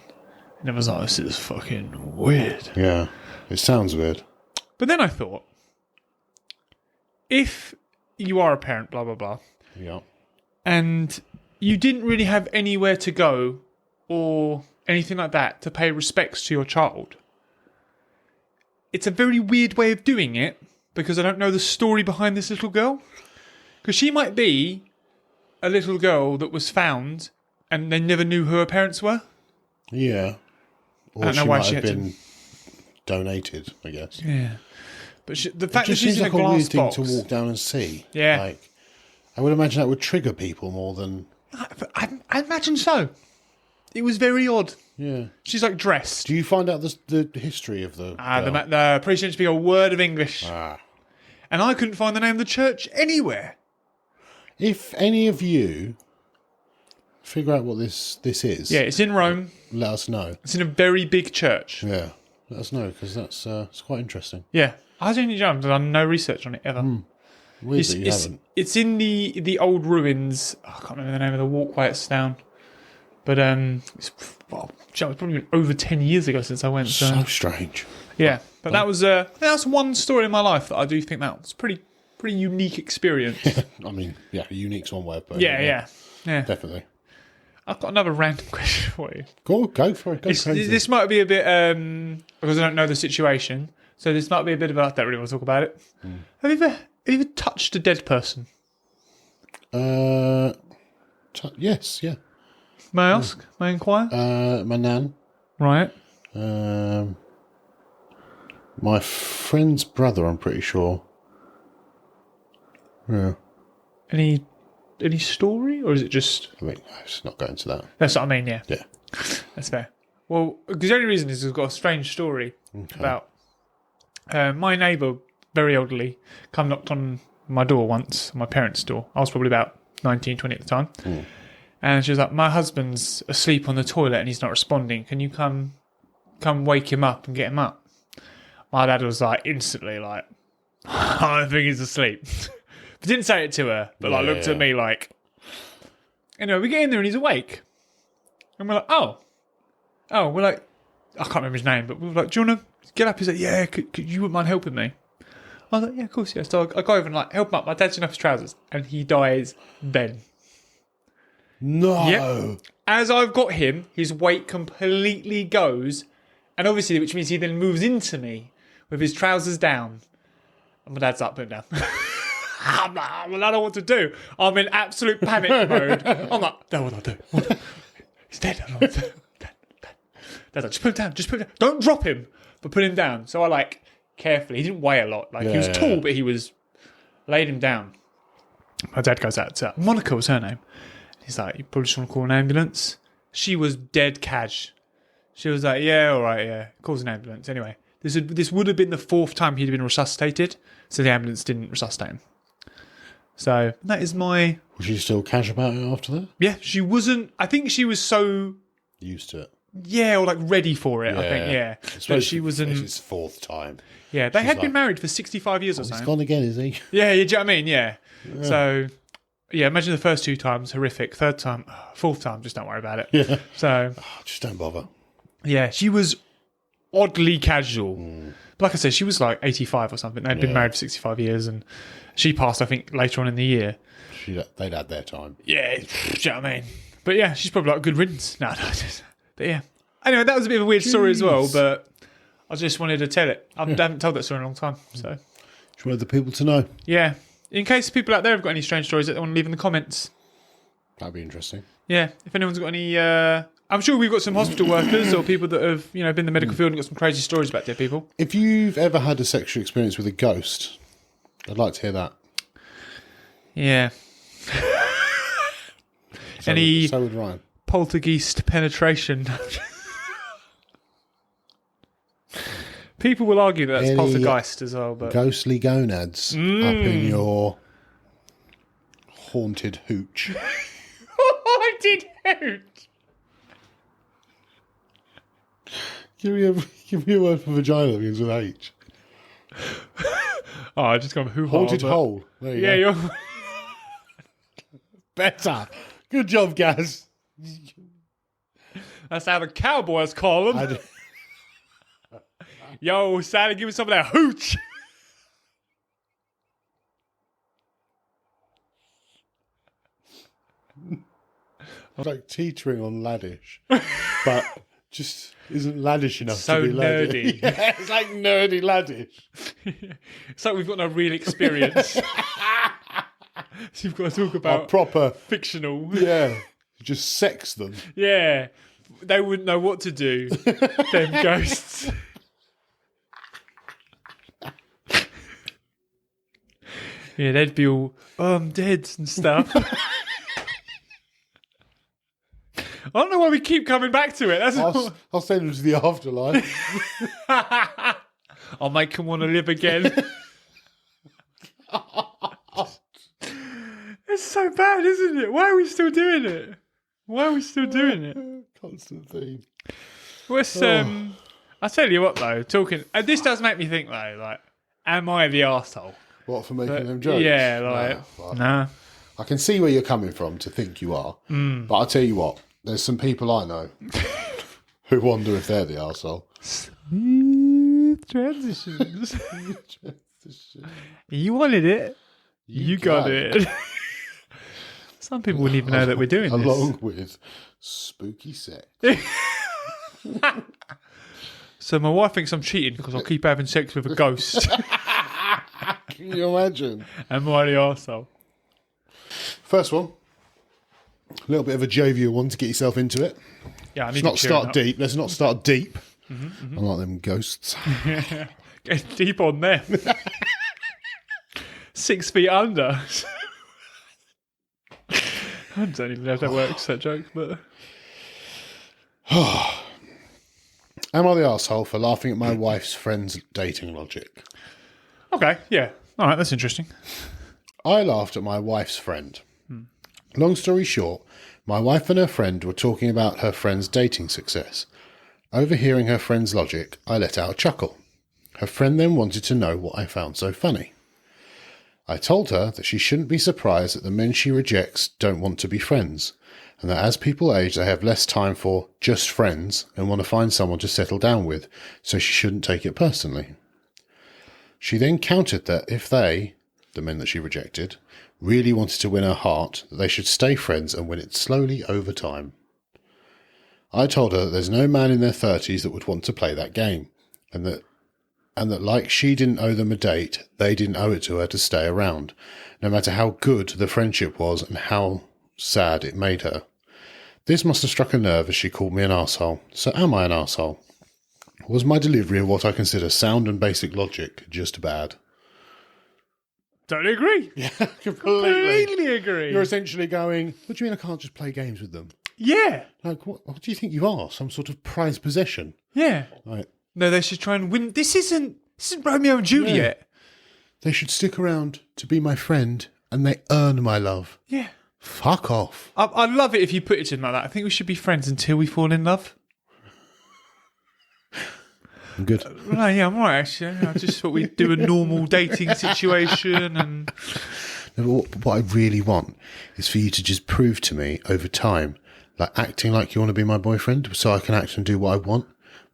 And I was like, this is fucking weird. Yeah, it sounds weird. But then I thought, if you are a parent, blah, blah, blah, Yeah. and you didn't really have anywhere to go or anything like that to pay respects to your child, it's a very weird way of doing it because I don't know the story behind this little girl. Because she might be a little girl that was found and they never knew who her parents were. Yeah. Or I don't know she why might she have had to- been donated, I guess. Yeah. But the It fact that just she's seems in like a a weird glass thing box. to walk down and see. Yeah. Like, I would imagine that would trigger people more than... I imagine so. It was very odd. Yeah. She's like dressed. Do you find out the history of the... girl? The priest didn't speak a word of English. Ah. And I couldn't find the name of the church anywhere. If any of you figure out what this is, Yeah, it's in Rome. let us know. It's in a very big church. Yeah. Let us know, because that's it's quite interesting. Yeah. I was only I've done no research on it ever. Weird that you haven't. It's in the old ruins. I can't remember the name of the walkway it's down. But it's probably been over 10 years ago since I went. So strange. Yeah. But that's one story in my life that I do think that was pretty unique experience. I mean, yeah, unique's one way of putting it. Yeah. Definitely. I've got another random question for you. Go for it. Go crazy. This might be a bit because I don't know the situation. So this might be a bit about. I don't really want to talk about it. Have you ever touched a dead person? Yes, yeah. May I ask? May I inquire? My nan. Right. My friend's brother, I'm pretty sure. Yeah. Any story, or is it just? I mean, let's not go into that. That's what I mean. Yeah. Yeah. That's fair. Well, because the only reason is we've got a strange story about my neighbour, very elderly, knocked on my door once, my parents' door. I was probably about 19, 20 at the time. And she was like, my husband's asleep on the toilet and he's not responding. Can you come wake him up and get him up? My dad was like, instantly like, I don't think he's asleep. But didn't say it to her, but like looked at me like, anyway, we get in there and he's awake. And we're like, oh, we're like, I can't remember his name, but we were like, do you want to get up? He's like, yeah, could you wouldn't mind helping me? I was like, yeah, of course, yeah. So I go over and like help him up. My dad's in off his trousers and he dies then. No. Yep. As I've got him, his weight completely goes, and obviously, which means he then moves into me with his trousers down. And my dad's like, put him down. I'm like, I don't know what to do. I'm in absolute panic mode. I'm like, no, what do I do? He's dead. I'm like, Dad's like, just put him down. Don't drop him, but put him down. So I like carefully. He didn't weigh a lot. Like he was tall, but he was laid him down. My dad goes out to Monica was her name. He's like, you probably just want to call an ambulance. She was dead cash. She was like, yeah, all right, yeah, calls an ambulance. Anyway, this would have been the 4th time he'd been resuscitated, so the ambulance didn't resuscitate him. So that is my... Was she still cash about it after that? Yeah, she wasn't... I think she was so... Used to it. Yeah, or like ready for it, I think, yeah. But she wasn't... It's his 4th time. Yeah, they had been married for 65 years or something. He's gone again, is he? Yeah, do you know what I mean? Yeah. So... Yeah, imagine the first 2 times, horrific. 3rd time, 4th time, just don't worry about it. Yeah. So... just don't bother. Yeah, she was oddly casual. But like I said, she was like 85 or something. They'd been married for 65 years and she passed, I think, later on in the year. They'd had their time. Yeah, do you know what I mean? But yeah, she's probably like a good riddance. No, but yeah. Anyway, that was a bit of a weird story as well, but I just wanted to tell it. I haven't told that story in a long time, so... Just wanted the people to know. Yeah. In case people out there have got any strange stories that they want to leave in the comments. That'd be interesting. Yeah, if anyone's got any... I'm sure we've got some hospital workers or people that have, been in the medical field and got some crazy stories about dead people. If you've ever had a sexual experience with a ghost, I'd like to hear that. Yeah. So would Ryan. Poltergeist penetration. People will argue that that's poltergeist as well, but ghostly gonads up in your haunted hooch. Haunted hooch. Give me a word for vagina that begins with H. Oh, I just gone hoo-ha. Haunted hole. There you go. You're better. Good job, Gaz. That's how the cowboys call them. Yo, Sally, give me some of that hooch. I was like teetering on laddish, but just isn't laddish enough so to be nerdy. Yeah, it's like nerdy laddish. It's like we've got no real experience. So you've got to talk about proper fictional. Yeah, just sex them. Yeah, they wouldn't know what to do. Them ghosts. Yeah, they'd be all, I'm dead and stuff. I don't know why we keep coming back to it. I'll send them to the afterlife. I'll make them want to live again. It's so bad, isn't it? Why are we still doing it? Constant theme. I tell you what, though, talking... this does make me think, though, like, am I the arsehole? What, for making them jokes? Yeah, like, nah. I can see where you're coming from to think you are. But I'll tell you what, there's some people I know who wonder if they're the arsehole. Smooth transitions. You wanted it. You got it. Some people wouldn't even know that we're doing this. Along with spooky sex. So my wife thinks I'm cheating because I'll keep having sex with a ghost. Can you imagine? Am I the arsehole? First one. A little bit of a jovial one to get yourself into it. Yeah, I need Let's not start deep. Let's not start deep. Unlike them ghosts. Get deep on them. 6 feet under. I don't even know if that works, that joke, but... Am I the arsehole for laughing at my wife's friend's dating logic? Okay, yeah. All right, that's interesting. I laughed at my wife's friend. Long story short, My wife and her friend were talking about her friend's dating success. Overhearing her friend's logic, I let out a chuckle. Her friend then wanted to know what I found so funny. I told her that she shouldn't be surprised that the men she rejects don't want to be friends, and that as people age they have less time for just friends and want to find someone to settle down with, so she shouldn't take it personally. She then countered that if they, the men that she rejected, really wanted to win her heart, that they should stay friends and win it slowly over time. I told her that there's no man in their 30s that would want to play that game, and that like she didn't owe them a date, they didn't owe it to her to stay around, no matter how good the friendship was and how sad it made her. This must have struck a nerve as she called me an arsehole. So am I an arsehole? Was my delivery of what I consider sound and basic logic just bad? Totally agree. Yeah, completely agree. You're essentially going, what do you mean I can't just play games with them? Yeah. Like, what do you think you are? Some sort of prized possession? Yeah. Like, no, they should try and win. This isn't Romeo and Juliet. Yeah. They should stick around to be my friend and they earn my love. Yeah. Fuck off. I love it if you put it to them like that. I think we should be friends until we fall in love. I'm good. No, yeah, I'm all right, actually. I just thought we'd do a normal dating situation. And What I really want is for you to just prove to me over time, like acting like you want to be my boyfriend so I can act and do what I want.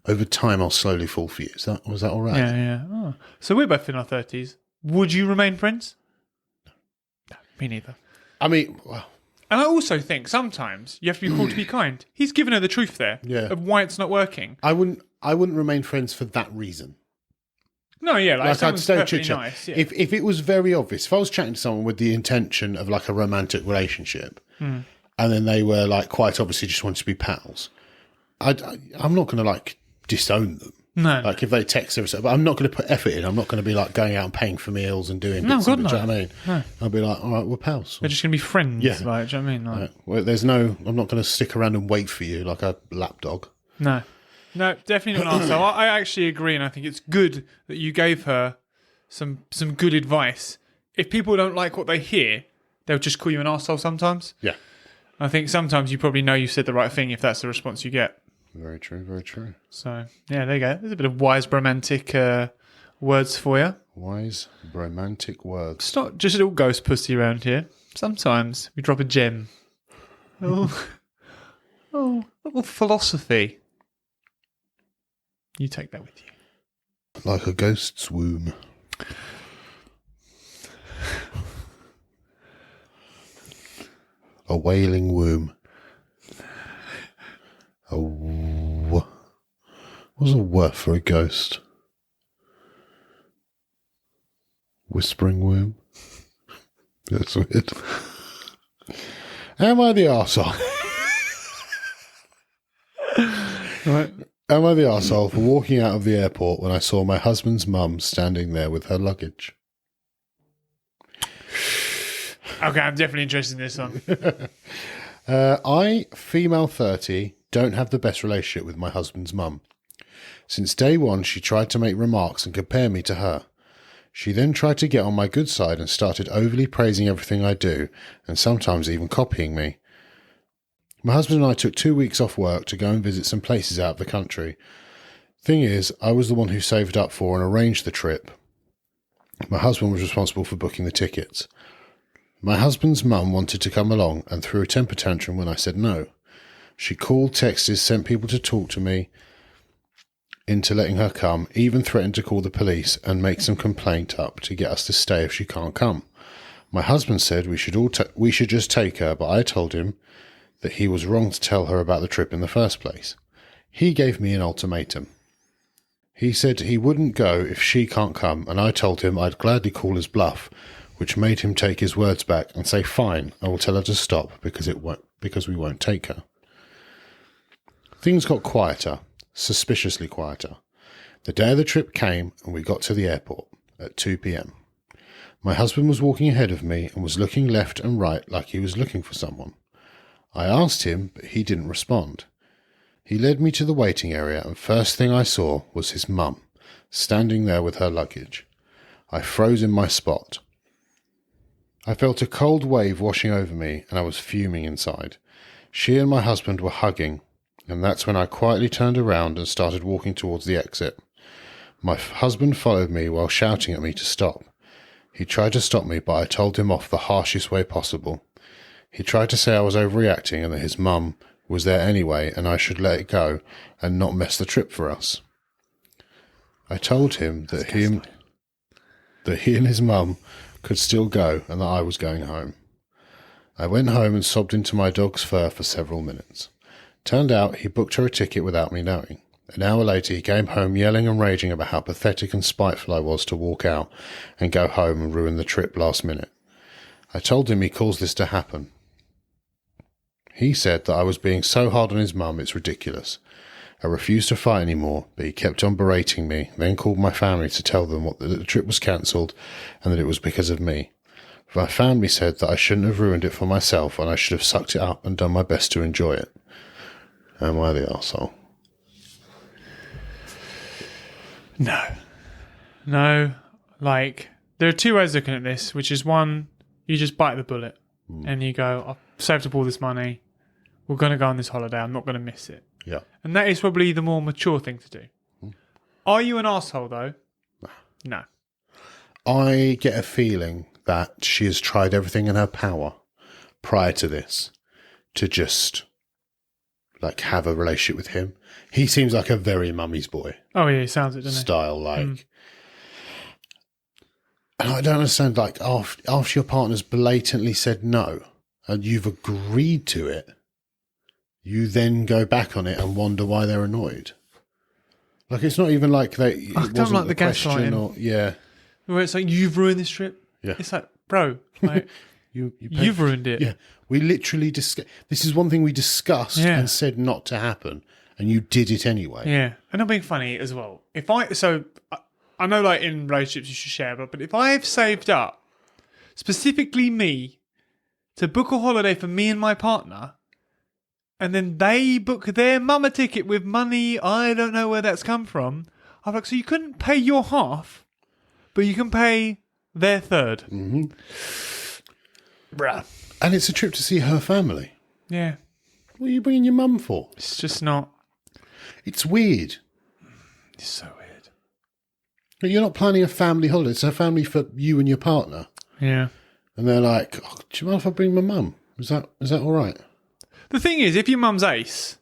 Over time, I'll slowly fall for you. Was that all right? Yeah, yeah. Oh. So we're both in our 30s. Would you remain friends? No, me neither. I mean, well, and I also think sometimes you have to be called to be kind. He's given her the truth there of why it's not working. I wouldn't remain friends for that reason. No, yeah, like I'd stay chit-chat. nice. Yeah. If it was very obvious, if I was chatting to someone with the intention of like a romantic relationship, and then they were like quite obviously just wanted to be pals, I'm not going to like disown them. No. Like if they text every but I'm not going to put effort in. I'm not going to be like going out and paying for meals and doing bits of it. Do you know what I mean? No. I'll be like, all right, we're pals. They're just going to be friends. Yeah. Like, do you know what I mean? Like, well, I'm not going to stick around and wait for you like a lapdog. No. No, definitely not an arsehole. I actually agree, and I think it's good that you gave her some good advice. If people don't like what they hear, they'll just call you an arsehole sometimes. Yeah. I think sometimes you probably know you said the right thing if that's the response you get. Very true, very true. So, yeah, there you go. There's a bit of wise bromantic words for you. Wise bromantic words. It's not just a little ghost pussy around here. Sometimes we drop a gem. Oh, little philosophy. You take that with you. Like a ghost's womb. A wailing womb. What's a word for a ghost? Whispering womb? That's weird. Am I the arsehole? Right. Am I the arsehole for walking out of the airport when I saw my husband's mum standing there with her luggage? Okay, I'm definitely interested in this one. I, female 30, don't have the best relationship with my husband's mum. Since day one, she tried to make remarks and compare me to her. She then tried to get on my good side and started overly praising everything I do, and sometimes even copying me. My husband and I took 2 weeks off work to go and visit some places out of the country. Thing is, I was the one who saved up for and arranged the trip. My husband was responsible for booking the tickets. My husband's mum wanted to come along and threw a temper tantrum when I said no. She called, texted, sent people to talk to me into letting her come, even threatened to call the police and make some complaint up to get us to stay if she can't come. My husband said we should just take her, but I told him that he was wrong to tell her about the trip in the first place. He gave me an ultimatum. He said he wouldn't go if she can't come, and I told him I'd gladly call his bluff, which made him take his words back and say, fine, I will tell her to stop because we won't take her. Things got quieter, suspiciously quieter. The day of the trip came and we got to the airport at 2 p.m. My husband was walking ahead of me and was looking left and right like he was looking for someone. I asked him, but he didn't respond. He led me to the waiting area, and first thing I saw was his mum, standing there with her luggage. I froze in my spot. I felt a cold wave washing over me, and I was fuming inside. She and my husband were hugging, and that's when I quietly turned around and started walking towards the exit. My husband followed me while shouting at me to stop. He tried to stop me, but I told him off the harshest way possible. He tried to say I was overreacting and that his mum was there anyway and I should let it go and not mess the trip for us. I told him that he and his mum could still go and that I was going home. I went home and sobbed into my dog's fur for several minutes. Turned out he booked her a ticket without me knowing. An hour later he came home yelling and raging about how pathetic and spiteful I was to walk out and go home and ruin the trip last minute. I told him he caused this to happen. He said that I was being so hard on his mum it's ridiculous. I refused to fight anymore, but he kept on berating me, then called my family to tell them that the trip was cancelled and that it was because of me. My family said that I shouldn't have ruined it for myself and I should have sucked it up and done my best to enjoy it. Am I the arsehole? No. Like, there are two ways of looking at this, which is one, you just bite the bullet and you go, I've saved up all this money. We're going to go on this holiday. I'm not going to miss it. Yeah. And that is probably the more mature thing to do. Are you an arsehole, though? No. I get a feeling that she has tried everything in her power prior to this to just, like, have a relationship with him. He seems like a very mummy's boy. Oh, yeah, he sounds it, doesn't style, like. And I don't understand, like, after your partner's blatantly said no and you've agreed to it, you then go back on it and wonder why they're annoyed. Like, it's not even like they. I don't like the gaslighting. Or, yeah. Where it's like, you've ruined this trip. Yeah. It's like, bro, like, you've ruined it. Yeah. We literally this is one thing we discussed and said not to happen, and you did it anyway. Yeah. And I'm being funny as well. I know, like, in relationships you should share, but if I've saved up, specifically me, to book a holiday for me and my partner, and then they book their mum a ticket with money, I don't know where that's come from. I'm like, so you couldn't pay your half, but you can pay their third. Mm-hmm. Bruh. And it's a trip to see her family. Yeah. What are you bringing your mum for? It's just not. It's weird. It's so weird. But you're not planning a family holiday. It's a family for you and your partner. Yeah. And they're like, oh, do you mind if I bring my mum? Is that all right? The thing is, if your mum's ace,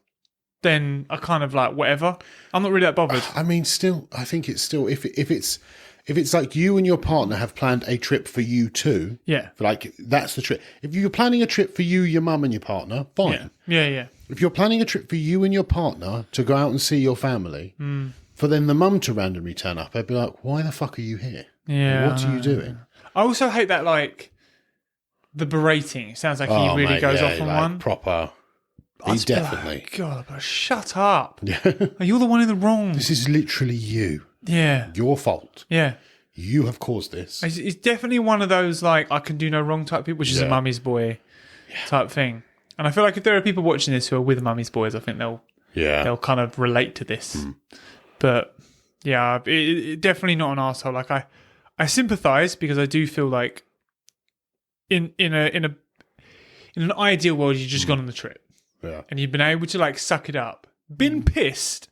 then I kind of like, whatever. I'm not really that bothered. I mean, still, I think it's still, if it's like you and your partner have planned a trip for you too. Yeah. Like, that's the trip. If you're planning a trip for you, your mum and your partner, fine. Yeah. If you're planning a trip for you and your partner to go out and see your family, for then the mum to randomly turn up, I'd be like, why the fuck are you here? Yeah. What are you doing? I also hate that, like, the berating. It sounds like he really goes off on like, one. Proper. He definitely. Like, God, but shut up. Yeah. You're the one in the wrong. This is literally you. Yeah. Your fault. Yeah. You have caused this. He's definitely one of those, like, I can do no wrong type people, which is a mummy's boy type thing. And I feel like if there are people watching this who are with mummy's boys, I think they'll kind of relate to this. But yeah, it definitely not an arsehole. Like, I sympathise because I do feel like in an ideal world you've just gone on the trip. Yeah. And you've been able to, like, suck it up. Been pissed.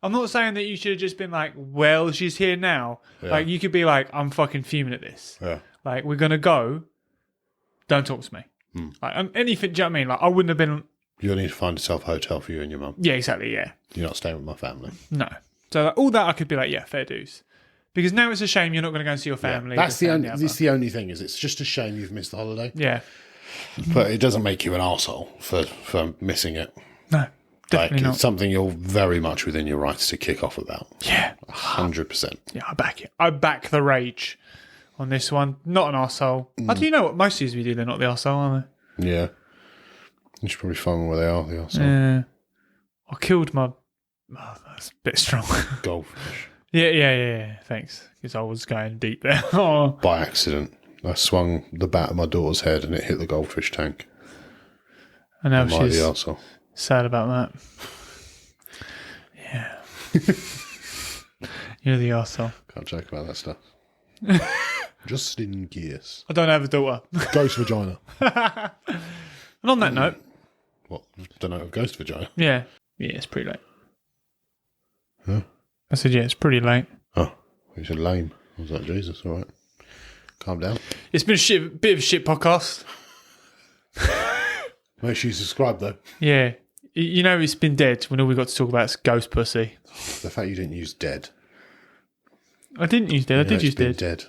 I'm not saying that you should have just been like, well, she's here now. Yeah. Like, you could be like, I'm fucking fuming at this. Yeah. Like, we're going to go. Don't talk to me. Like, anything, do you know what I mean? Like, I wouldn't have been... You'll need to find yourself a hotel for you and your mum. Yeah, exactly, yeah. You're not staying with my family. No. So, like, all that I could be like, yeah, fair dues. Because now it's a shame you're not going to go and see your family. That's the only thing is it's just a shame you've missed the holiday. Yeah. But it doesn't make you an arsehole for missing it. No, definitely not. It's something you're very much within your rights to kick off about. Yeah. 100%. Yeah, I back it. I back the rage on this one. Not an arsehole. How do you know what most of these we do? They're not the arsehole, are they? Yeah. You should probably find where they are, the arsehole. Yeah. I killed my... Oh, that's a bit strong. Goldfish. Yeah. Thanks. Because I was going deep there. Oh. By accident. I swung the bat at my daughter's head and it hit the goldfish tank. And now Am I she's the arsehole? sad about that. Yeah. You're the arsehole. Can't joke about that stuff. Just in case. I don't have a daughter. Ghost vagina. And on that note, What? Don't know, a ghost vagina? Yeah. Yeah, it's pretty late. Huh? I said, yeah, it's pretty late. Oh, you said lame. I was like, Jesus, all right. Calm down. It's been a bit of a shit podcast. Make sure you subscribe, though. Yeah. You know, it's been dead when all we got to talk about is ghost pussy. The fact you didn't use dead. I didn't use dead. I did use dead. Dead.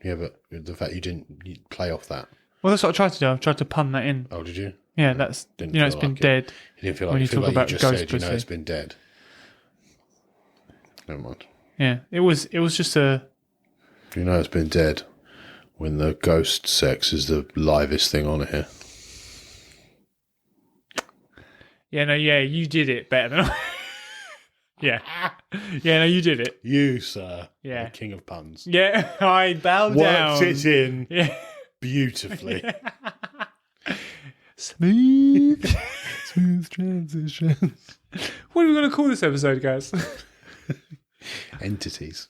Yeah, but the fact you didn't play off that. Well, that's what I tried to do. I tried to pun that in. Oh, did you? Yeah, that's, Didn't it's feel been like it. dead. You didn't feel like when you you feel talk like about you just ghost said, pussy. it's been dead. Never mind. Yeah, it was just a... It's been dead when the ghost sex is the livest thing on here. Yeah, no, yeah, you did it better than I. Yeah. Yeah, no, you did it. You, sir. Yeah. The king of puns. Yeah, I bow down. Worked it in Yeah. beautifully. Smooth. Smooth transitions. What are we going to call this episode, guys? Entities.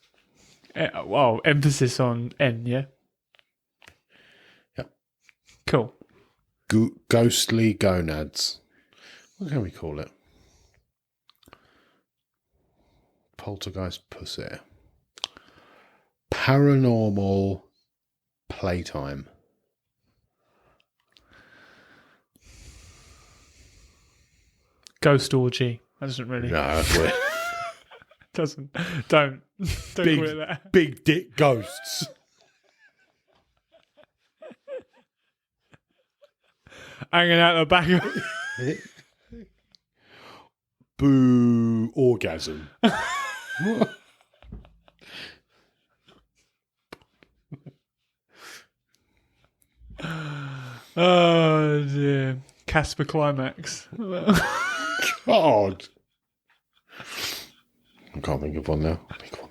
Well, emphasis on N, yeah? Yep. Cool. Ghostly gonads. What can we call it? Poltergeist pussy. Paranormal playtime. Ghost orgy. That doesn't really... No, that's weird. Don't call it that. Big dick ghosts. Hanging out the back of... Boo orgasm. Oh, dear. Casper Climax. God. I can't think of one now. Think of one.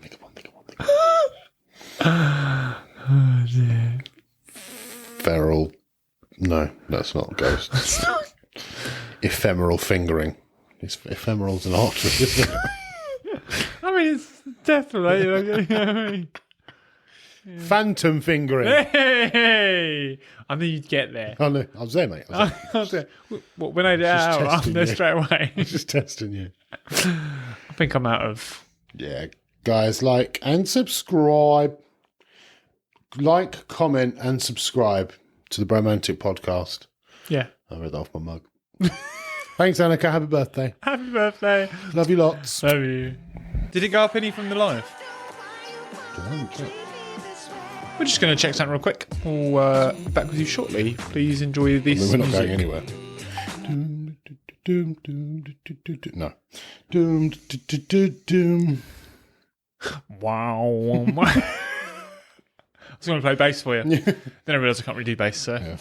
Oh, dear. Feral. No, that's not ghosts. Ephemeral fingering. Ephemeral's an artery, isn't it? I mean, it's definitely... You know what I mean? Phantom fingering. Hey! I knew you'd get there. Oh, no, I was there, mate. I was there. When I did it out, I'm there straight away. I was just testing you. I think I'm out of... Yeah, guys, like and subscribe. Like, comment, and subscribe to the Bromantic Podcast. Yeah. I read that off my mug. Thanks, Annika. Happy birthday. Happy birthday. Love you lots. Love you. Did it go up any from the live? We're just going to check something real quick. We'll back with you shortly. Please enjoy this. We're not music. going anywhere. No. Wow. I was going to play bass for you. Then I realised I can't really do bass, so... Yeah.